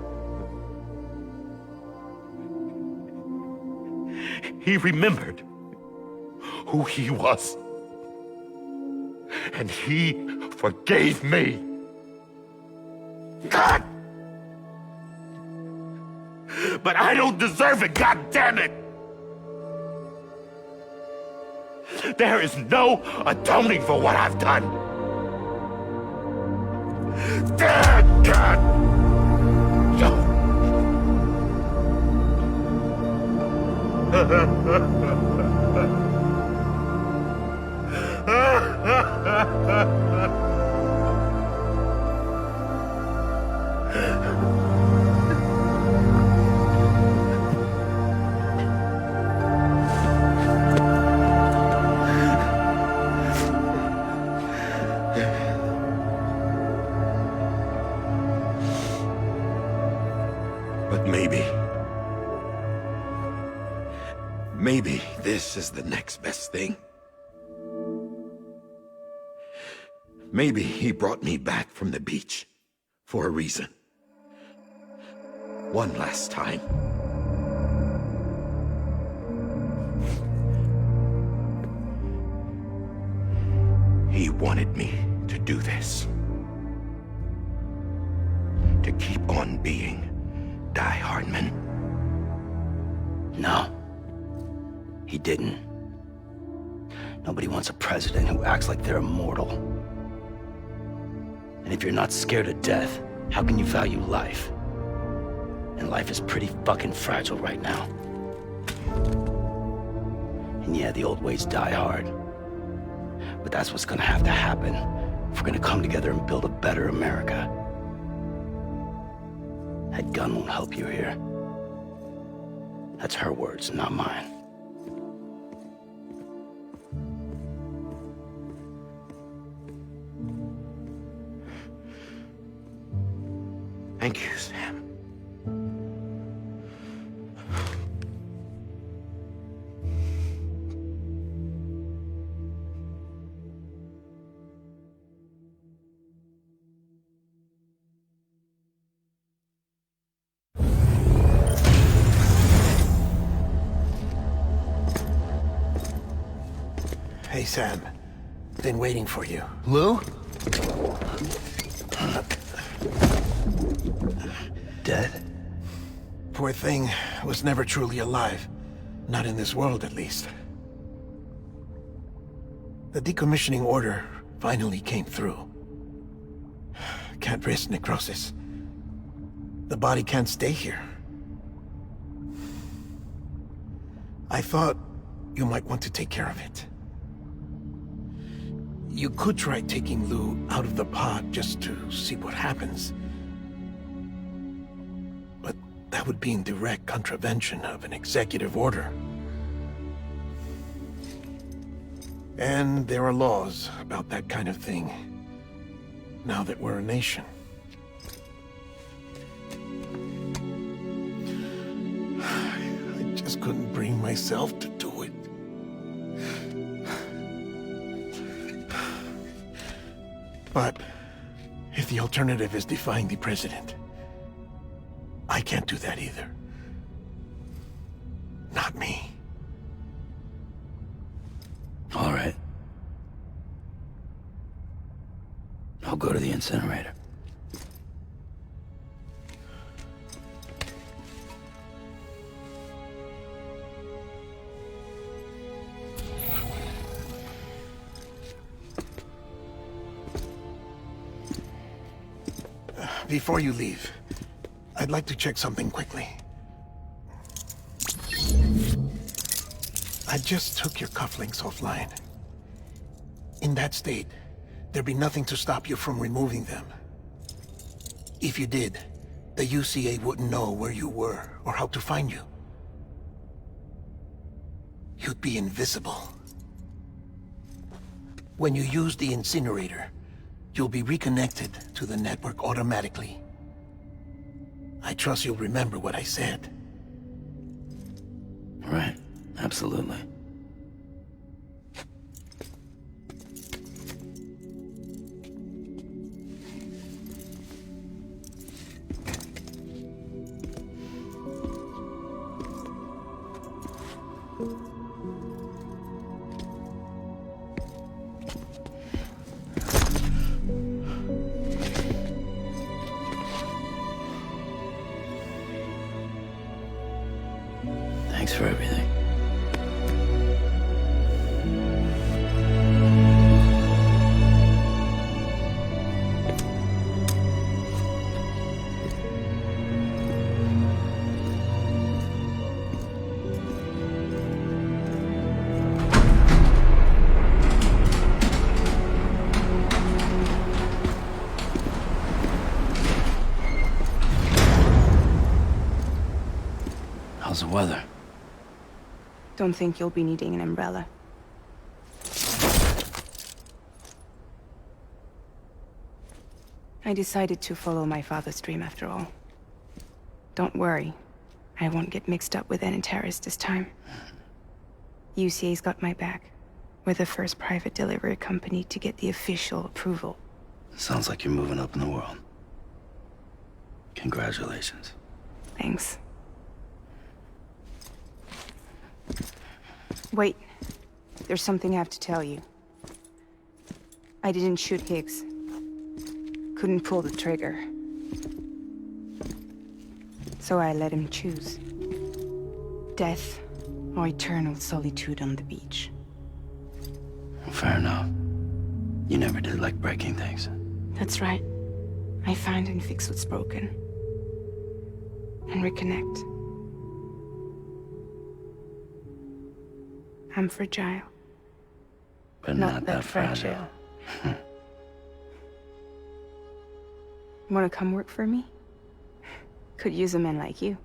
he remembered who he was. And he forgave me. God! But I don't deserve it, God damn it! There is no atoning for what I've done. God! But maybe this is the next best thing. Maybe he brought me back from the beach for a reason. One last time. He wanted me to do this. To keep on being Die Hardman.
No. He didn't. Nobody wants a president who acts like they're immortal. And if you're not scared of death, how can you value life? And life is pretty fucking fragile right now. And yeah, the old ways die hard. But that's what's gonna have to happen if we're gonna come together and build a better America. That gun won't help you here. That's her words, not mine.
Thank you, Sam.
Hey, Sam. Been waiting for you.
Lou? Dead?
Poor thing was never truly alive. Not in this world, at least. The decommissioning order finally came through. Can't risk necrosis. The body can't stay here. I thought you might want to take care of it. You could try taking Lou out of the pod just to see what happens. But that would be in direct contravention of an executive order. And there are laws about that kind of thing, now that we're a nation. just couldn't bring myself to do it. But if the alternative is defying the president, I can't do that either. Not me.
All right. I'll go to the incinerator.
Before you leave, I'd like to check something quickly. I just took your cufflinks offline. In that state, there'd be nothing to stop you from removing them. If you did, the UCA wouldn't know where you were or how to find you. You'd be invisible. When you use the incinerator, you'll be reconnected to the network automatically. I trust you'll remember what I said.
Right, absolutely. Thanks for everything. How's the weather?
Don't think you'll be needing an umbrella. I decided to follow my father's dream after all. Don't worry, I won't get mixed up with any terrorists this time. UCA's got my back. We're the first private delivery company to get the official approval.
Sounds like you're moving up in the world. Congratulations.
Thanks. Wait, there's something I have to tell you. I didn't shoot Higgs. Couldn't pull the trigger. So I let him choose. Death or eternal solitude on the beach.
Fair enough. You never did like breaking things.
That's right. I find and fix what's broken. And reconnect. I'm fragile.
But not that fragile.
Wanna come work for me? Could use a man like you.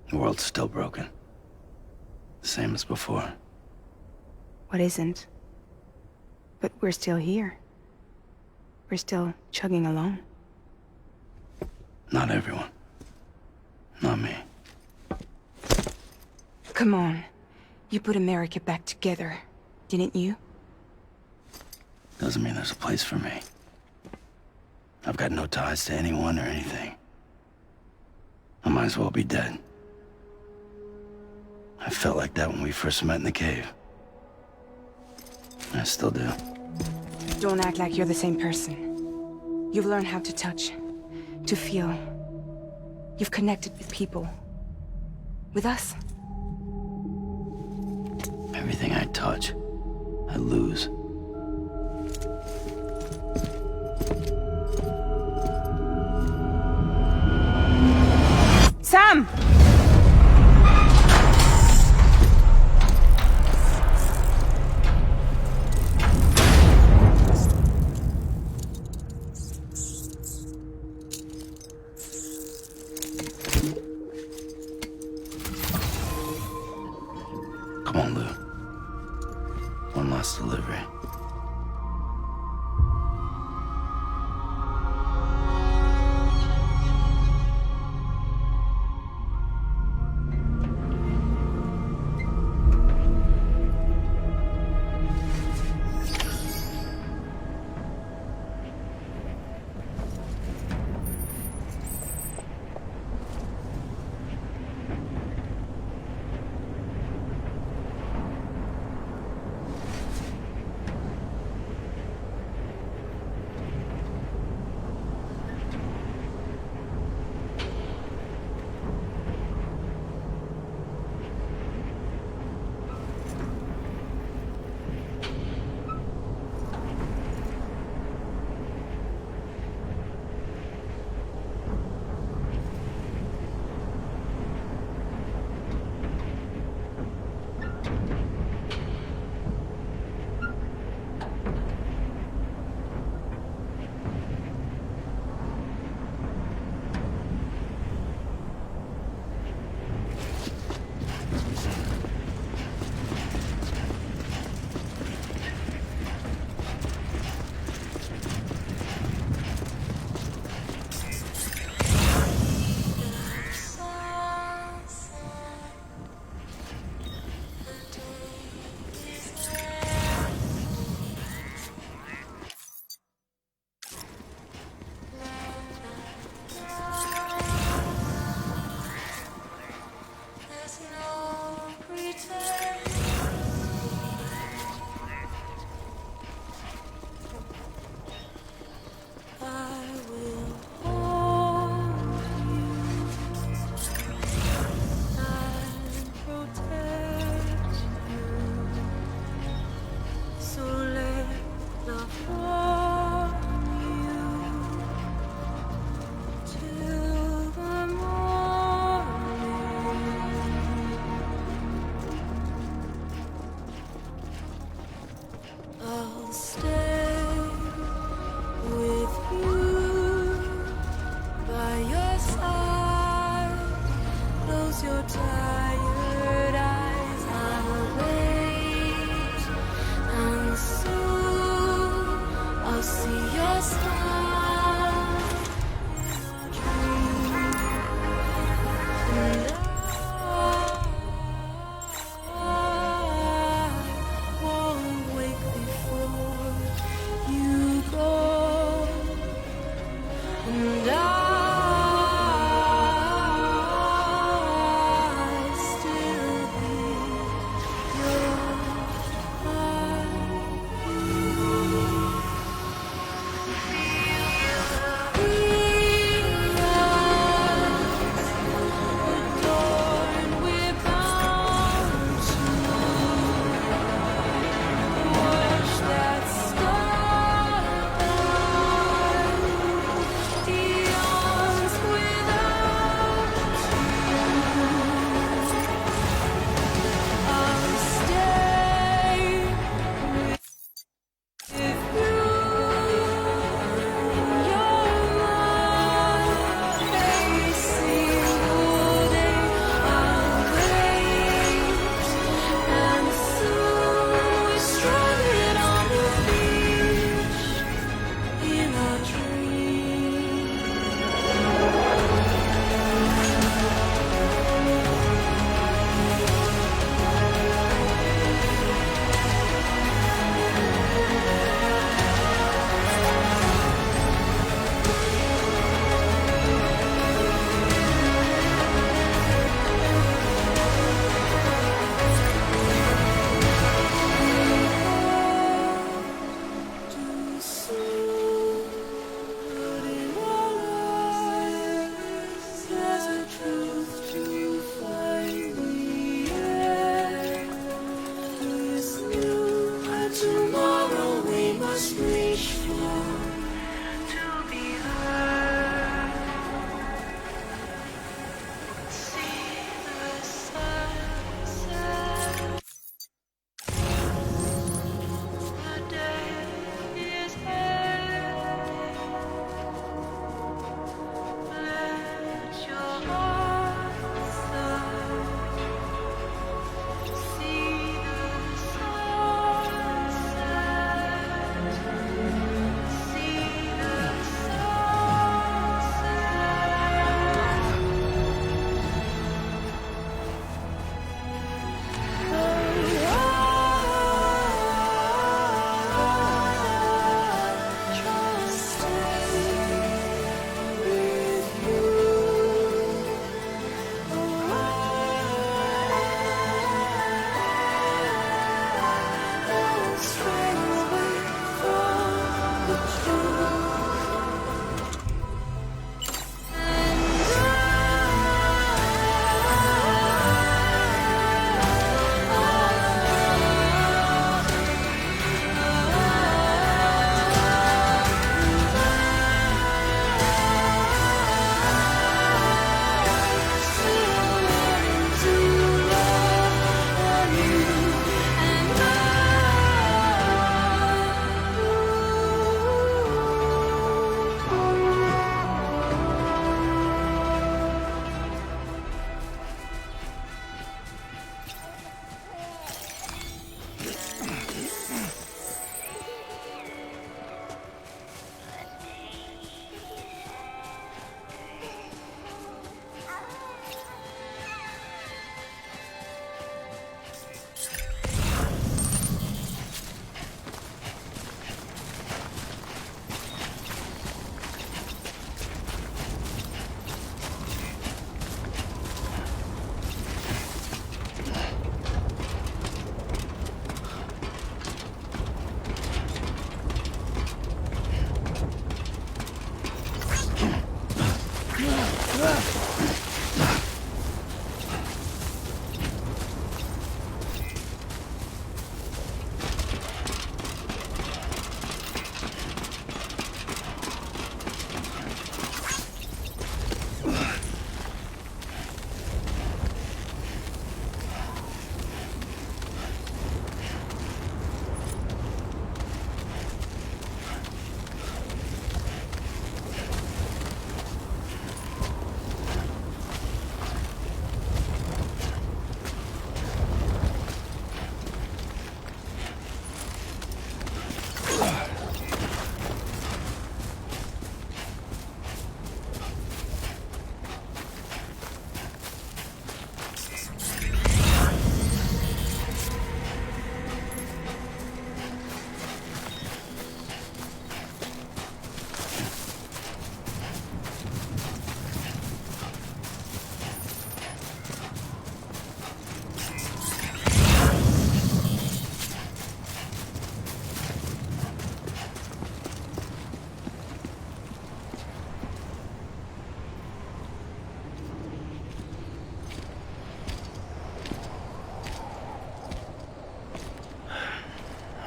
The world's still broken. Same as before.
What isn't? But we're still here. We're still chugging along.
Not everyone. Not me.
Come on. You put America back together, didn't you?
Doesn't mean there's a place for me. I've got no ties to anyone or anything. I might as well be dead. I felt like that when we first met in the cave. I still do.
Don't act like you're the same person. You've learned how to touch, to feel. You've connected with people. With us.
Everything I touch, I lose.
Sam!
Come on, Lou. One last delivery.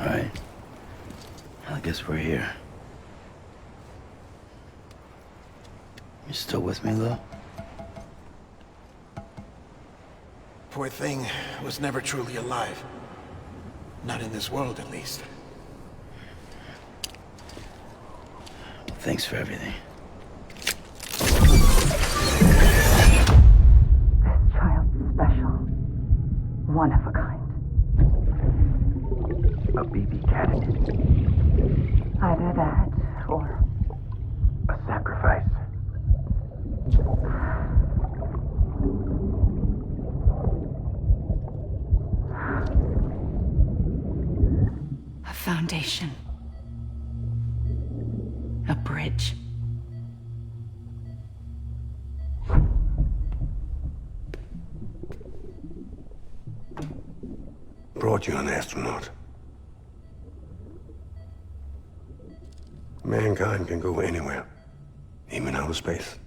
Alright. I guess we're here. You still with me, Lou?
Poor thing was never truly alive. Not in this world, at least.
Thanks for everything.
Child's special. One of a kind.
A BB candidate.
Either that, or...
A sacrifice.
A foundation. A bridge.
Brought you an astronaut. Mankind can go anywhere, even outer space.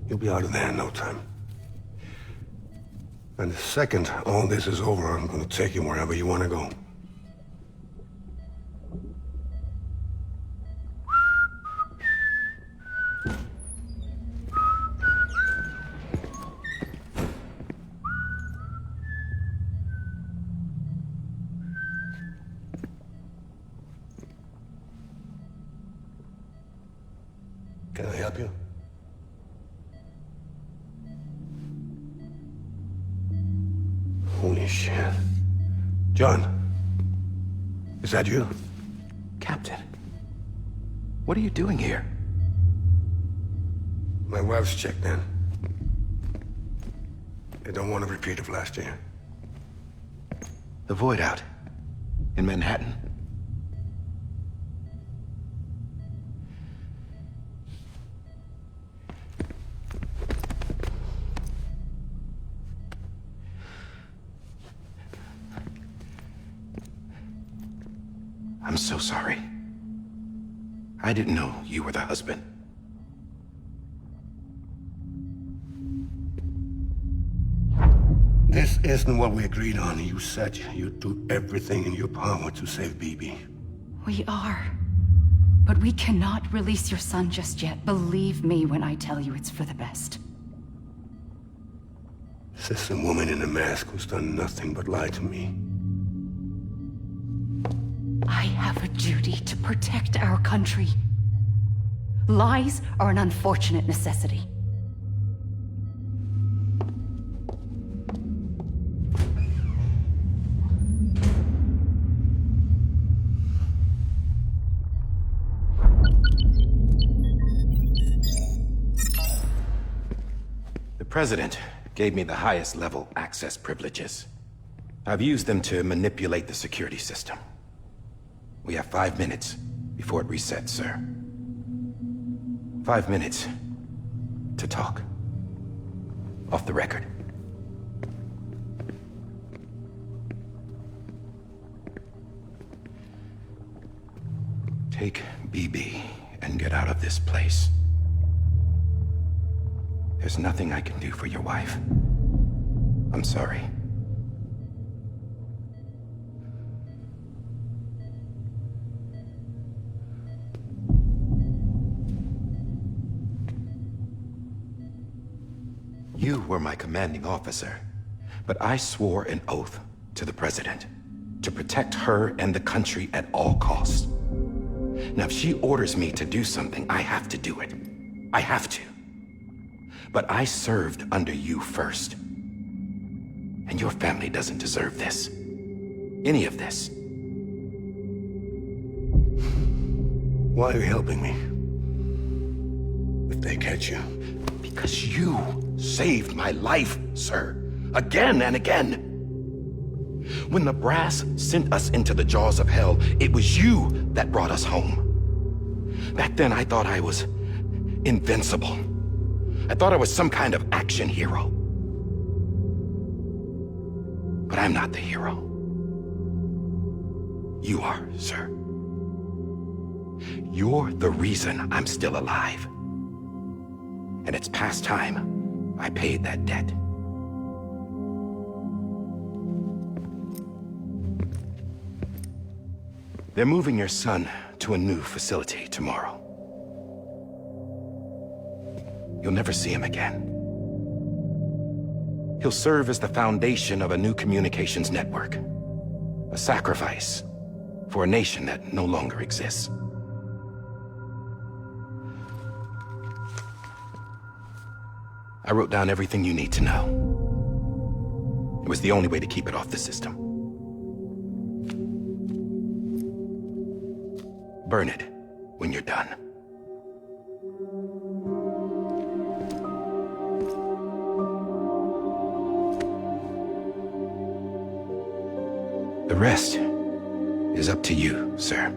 You'll be out of there in no time. And the second all this is over, I'm gonna take you wherever you wanna go. Can I help you? Holy shit. John, is that you?
Captain, what are you doing here?
My wife's checked in. They don't want a repeat of last year.
The Void out in Manhattan. I'm so sorry. I didn't know you were the husband.
This isn't what we agreed on. You said you'd do everything in your power to save BB.
We are. But we cannot release your son just yet. Believe me when I tell you it's for the best.
This is a woman in a mask who's done nothing but lie to me.
I have a duty to protect our country. Lies are an unfortunate necessity.
The President gave me the highest level access privileges. I've used them to manipulate the security system. We have 5 minutes before it resets, sir. 5 minutes to talk. Off the record. Take BB and get out of this place. There's nothing I can do for your wife. I'm sorry. You were my commanding officer, but I swore an oath to the President to protect her and the country at all costs. Now, if she orders me to do something, I have to do it. I have to. But I served under you first. And your family doesn't deserve this. Any of this.
Why are you helping me? If they catch you.
Because you saved my life, sir. Again and again. When the brass sent us into the jaws of hell, it was you that brought us home. Back then, I thought I was invincible. I thought I was some kind of action hero. But I'm not the hero. You are, sir. You're the reason I'm still alive. And it's past time I paid that debt. They're moving your son to a new facility tomorrow. You'll never see him again. He'll serve as the foundation of a new communications network. A sacrifice for a nation that no longer exists. I wrote down everything you need to know. It was the only way to keep it off the system. Burn it when you're done. The rest is up to you, sir.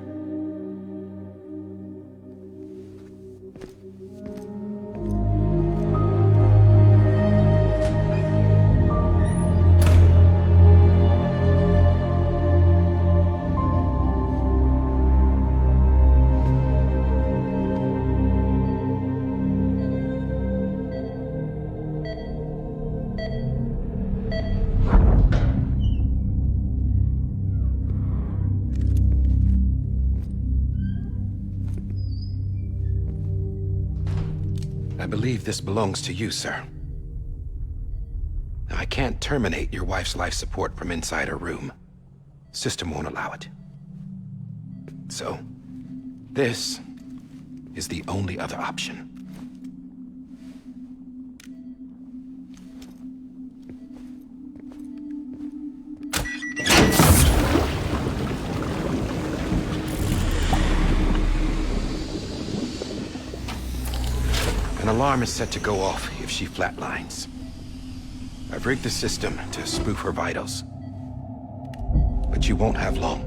I believe this belongs to you, sir. Now, I can't terminate your wife's life support from inside her room. System won't allow it. So, this is the only other option. An alarm is set to go off if she flatlines. I've rigged the system to spoof her vitals. But you won't have long.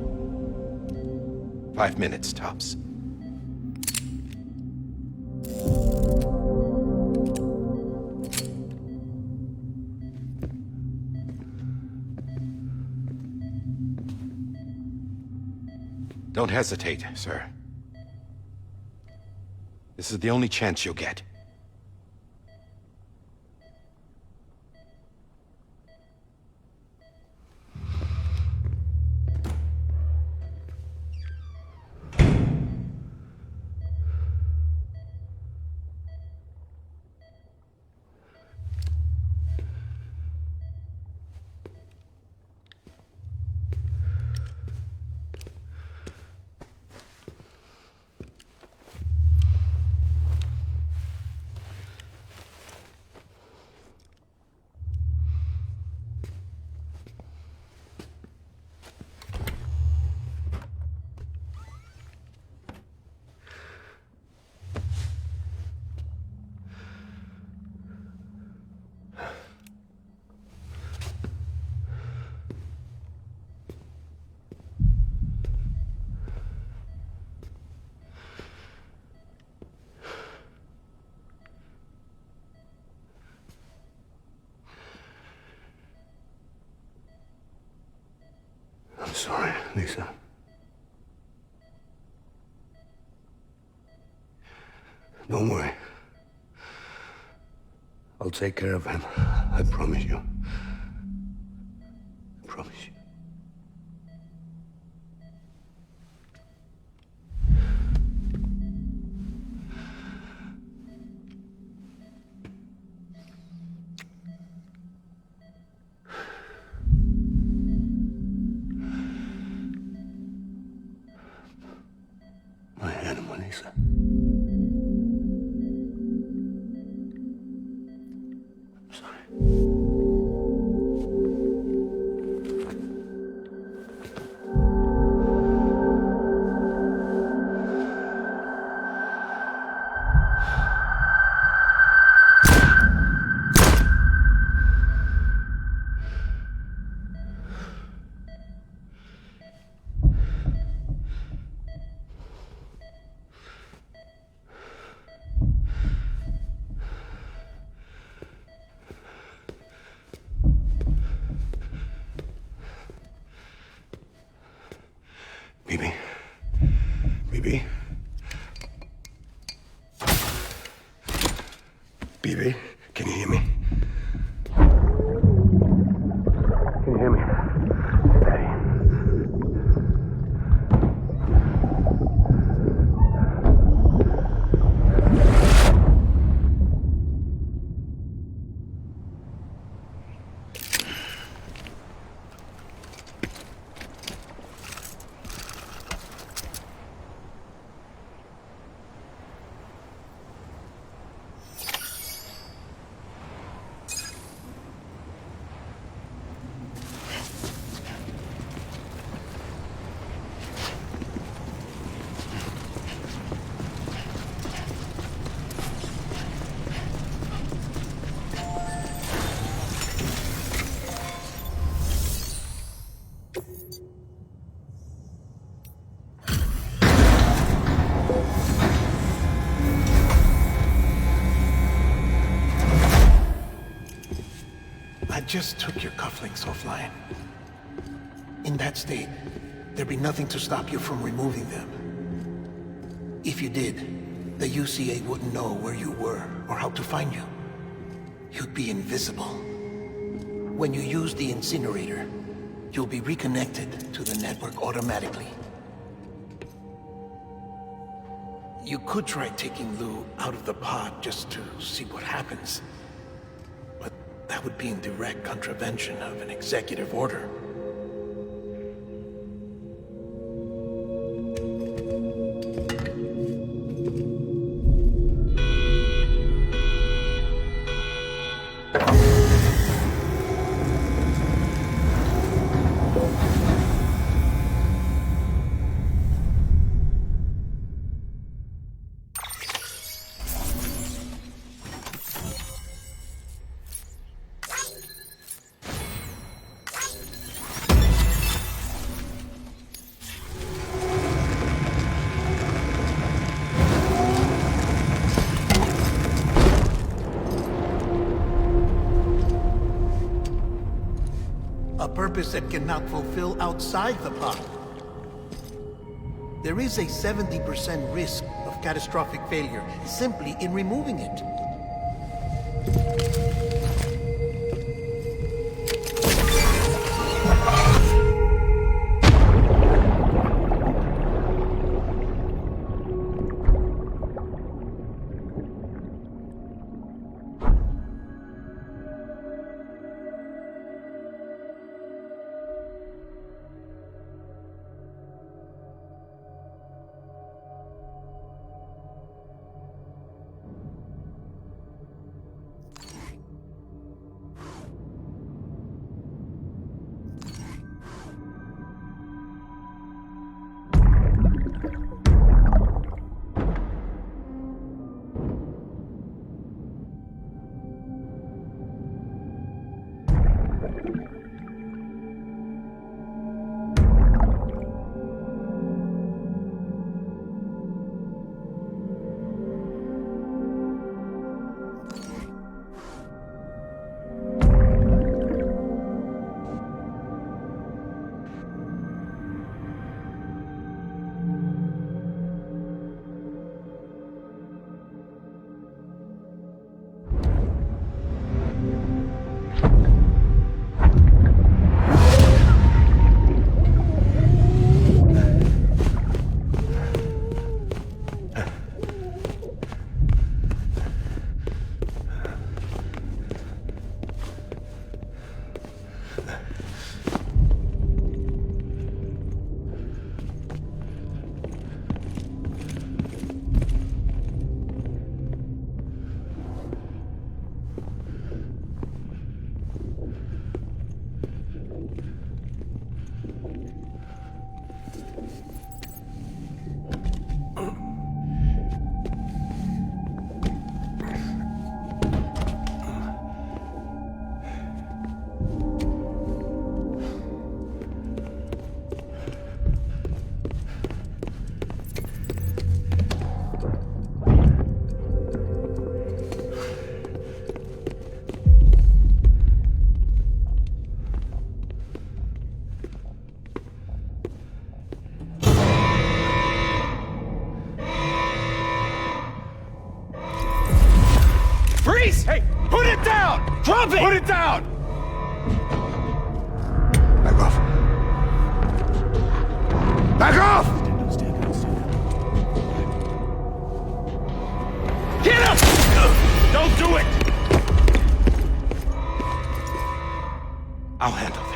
5 minutes, tops. Don't hesitate, sir. This is the only chance you'll get.
I'm sorry, Lisa. Don't worry. I'll take care of him. I promise you. I promise you. My hand, Melissa. BB. BB. BB, can you hear me? Can you hear me? Steady.
I just took your cufflinks offline. In that state, there'd be nothing to stop you from removing them. If you did, the UCA wouldn't know where you were or how to find you. You'd be invisible. When you use the incinerator, you'll be reconnected to the network automatically. You could try taking Lou out of the pod just to see what happens. But that would be in direct contravention of an executive order. A purpose that cannot fulfill outside the pod. There is a 70% risk of catastrophic failure simply in removing it.
down!
Drop it!
Put it down!
Back off. Back off!
Get him! Don't do it! I'll handle this.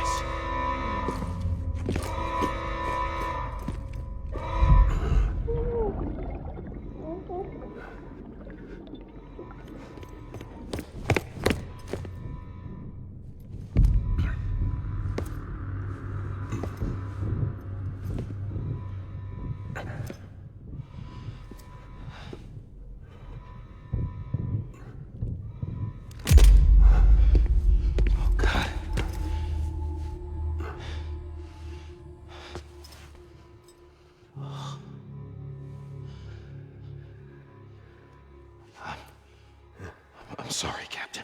I'm sorry, Captain.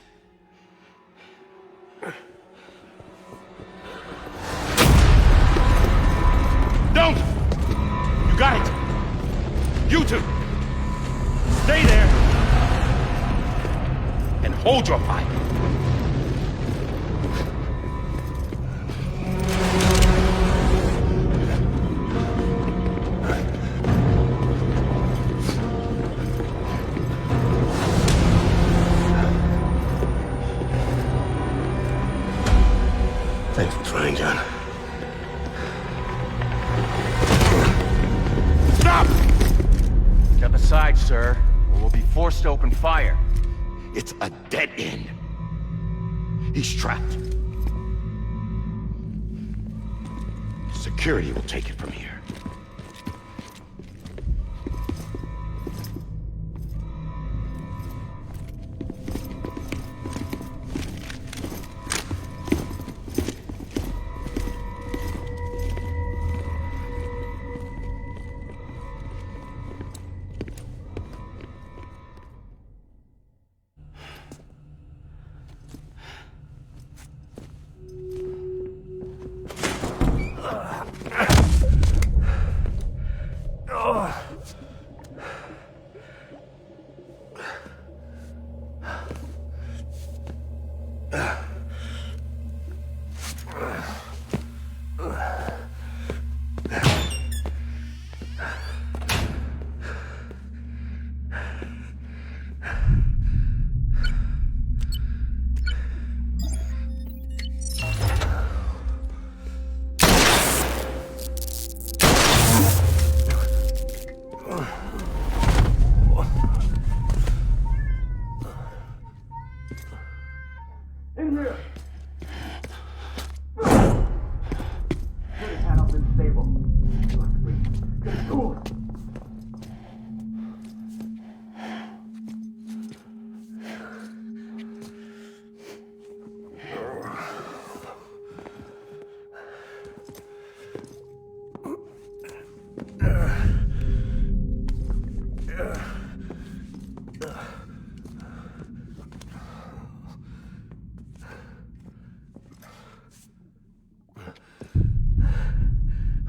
Don't! You got it! You two! Stay there! And hold your fire!
Thanks for trying, John.
Stop! Step aside, sir, or we'll be forced to open fire. It's a dead end. He's trapped. Security will take it from here.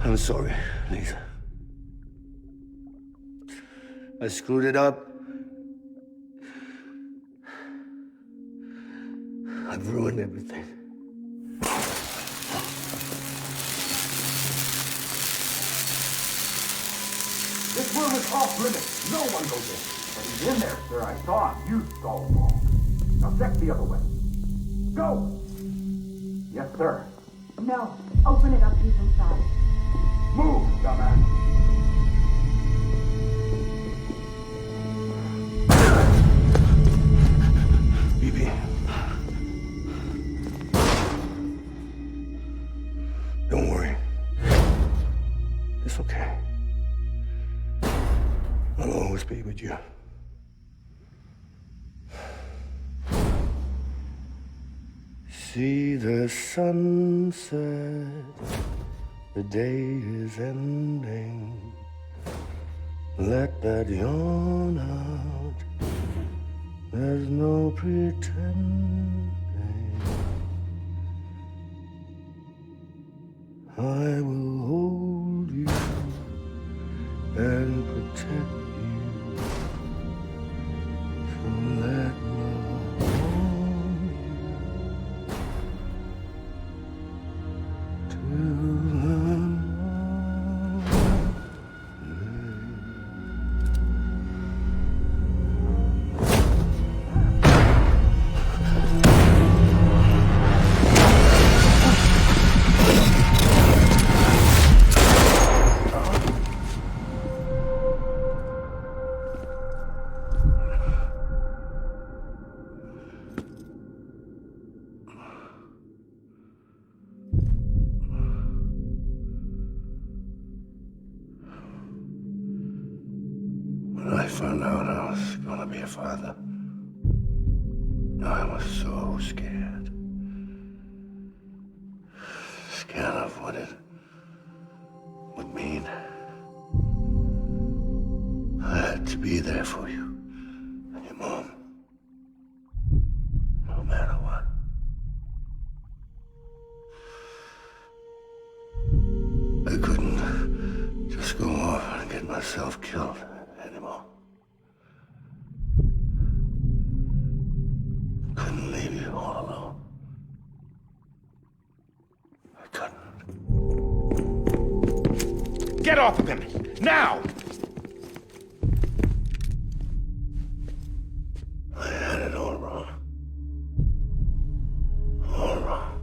I'm sorry, Lisa. I screwed it up. I've ruined everything.
This room is off limits. No one goes in. But he's in there, sir. I saw him. You saw him wrong. Now check the other way. Go! Yes, sir.
No. Open it up. He's inside.
Move, dumbass.
BB. Don't worry. It's okay. I'll always be with you. See the sunset, the day is ending. Let that yawn out, there's no pretending. I will hold you and protect you. So let my arms found out I was gonna be a father, I was so scared. Scared of what it would mean. I had to be there for you and your mom, no matter what. I couldn't just go off and get myself killed anymore. Couldn't leave you all alone. I couldn't.
Get off of him! Now!
I had it all wrong. All wrong.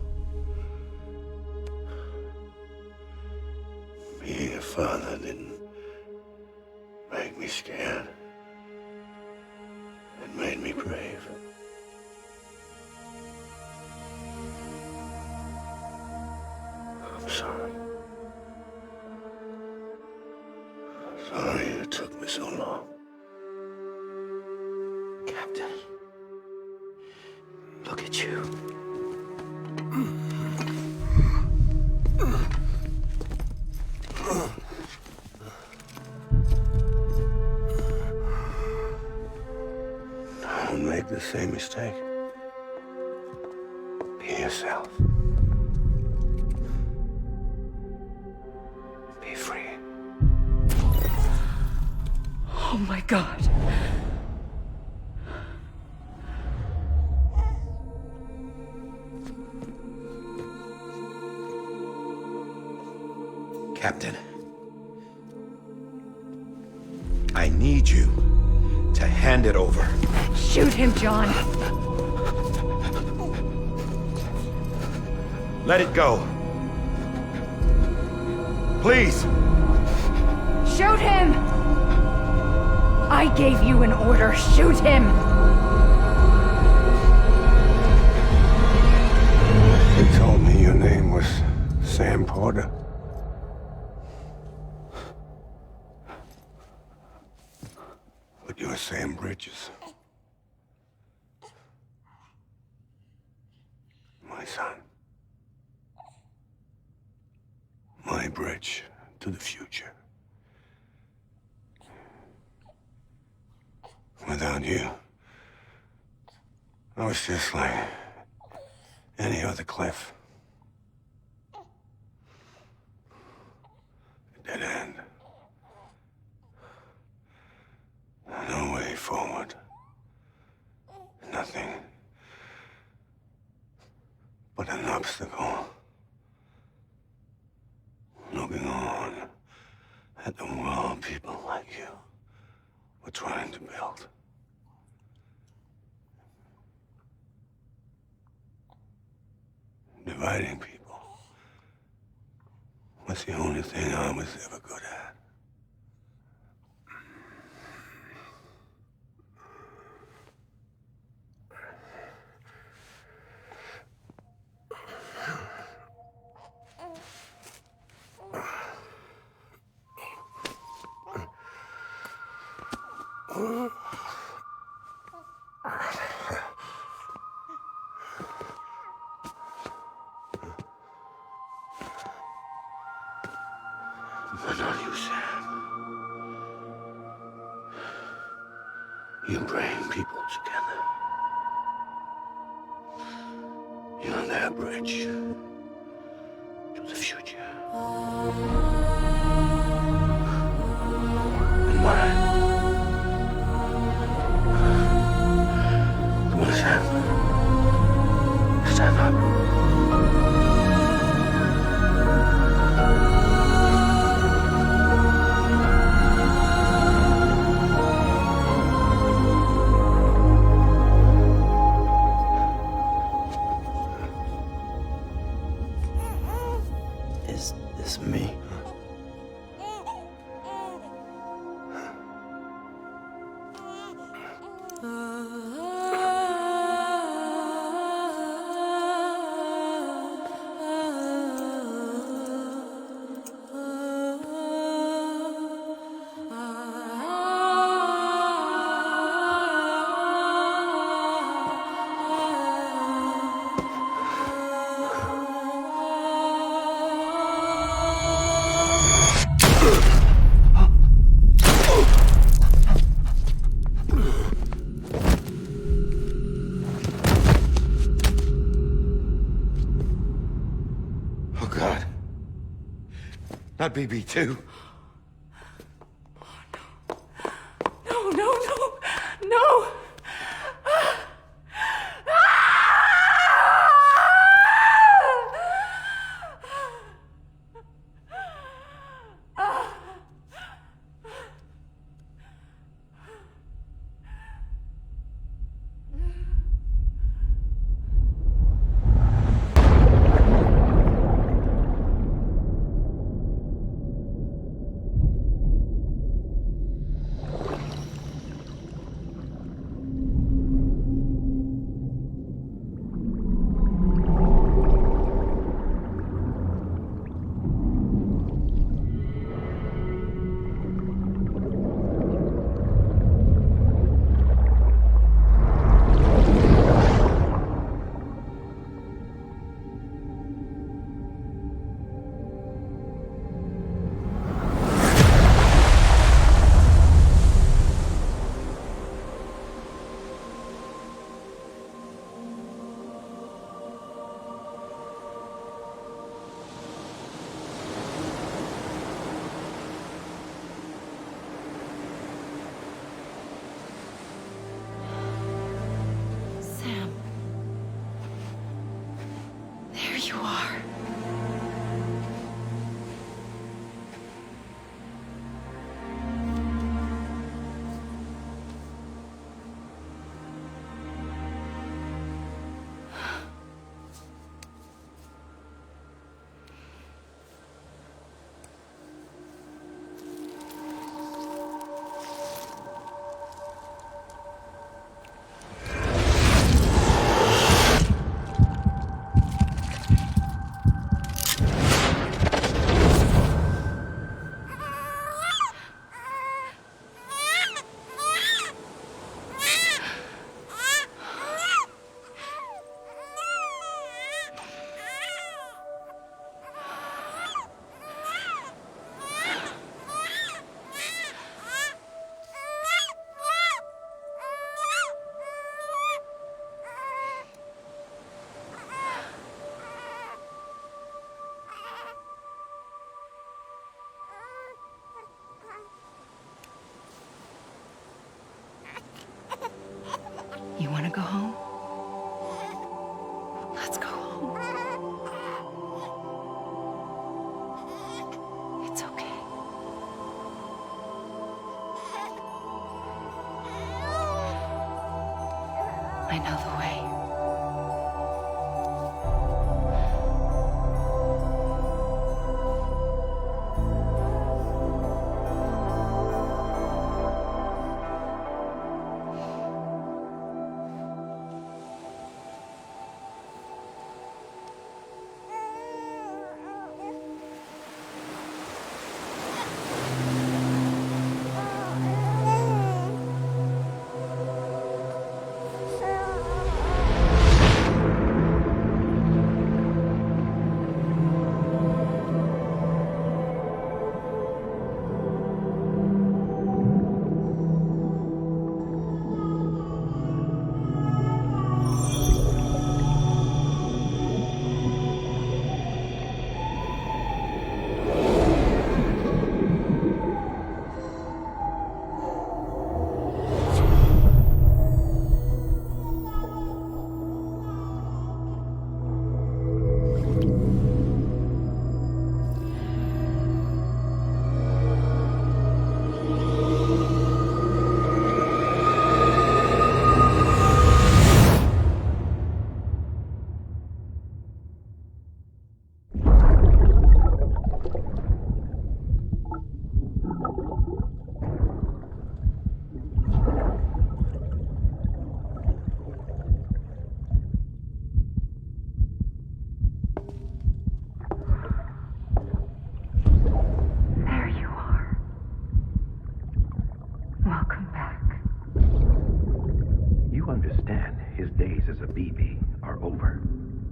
Being a father didn't make me scared. It made me brave. I'm sorry. Sorry it took me so long.
Captain, look at you.
Don't make the same mistake. Be yourself. Be free.
Oh my God.
Captain, I need you to hand it over.
Shoot him, John.
Let it go. Please.
Shoot him! I gave you an order. Shoot him!
They told me your name was Sam Porter. But you're Sam Bridges. My son. My bridge to the future. Without you, I was just like any other Cliff. A dead end. No way forward. Nothing but an obstacle. Looking on at the world people like you were trying to build. Dividing people was the only thing I was ever good at. But not you, Sam. You bring people together. You're their bridge to the future. And mine. Come on, Sam. Stand up. Not BB2.
No, no, no, no!
You want to go home? Let's go home. It's okay. I know the way.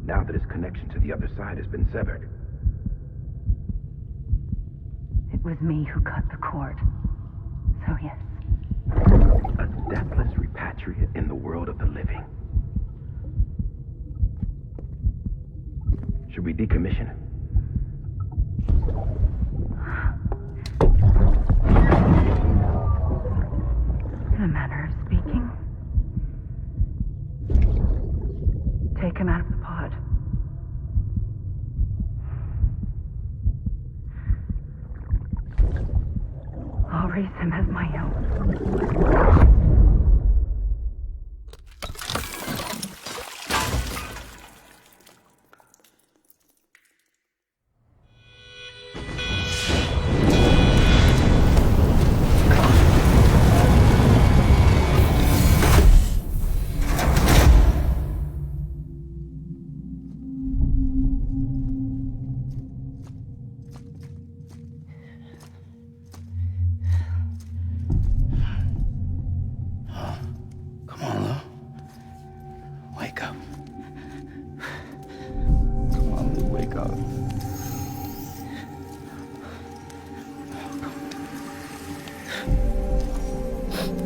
Now that his connection to the other side has been severed.
It was me who cut the cord. So yes.
A deathless repatriate in the world of the living. Should we decommission him?
In a manner of speaking. Take him out of the pod. I'll raise him as my own.
Come on, Lou. Wake up.
Come on, Lou, wake up.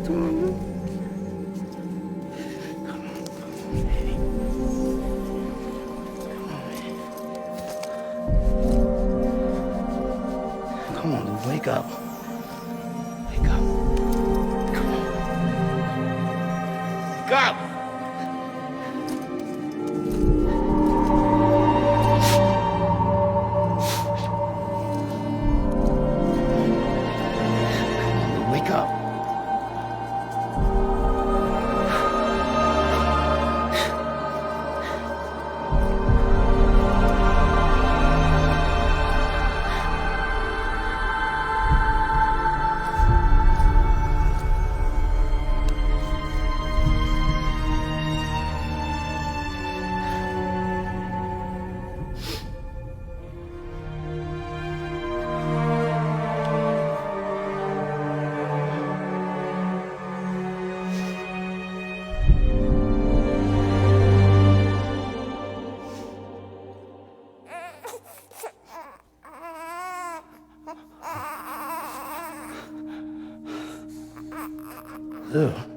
Come on, Lou. Come on, Lou, wake up. Wake up. Come on. Wake up! Wake up. Lou.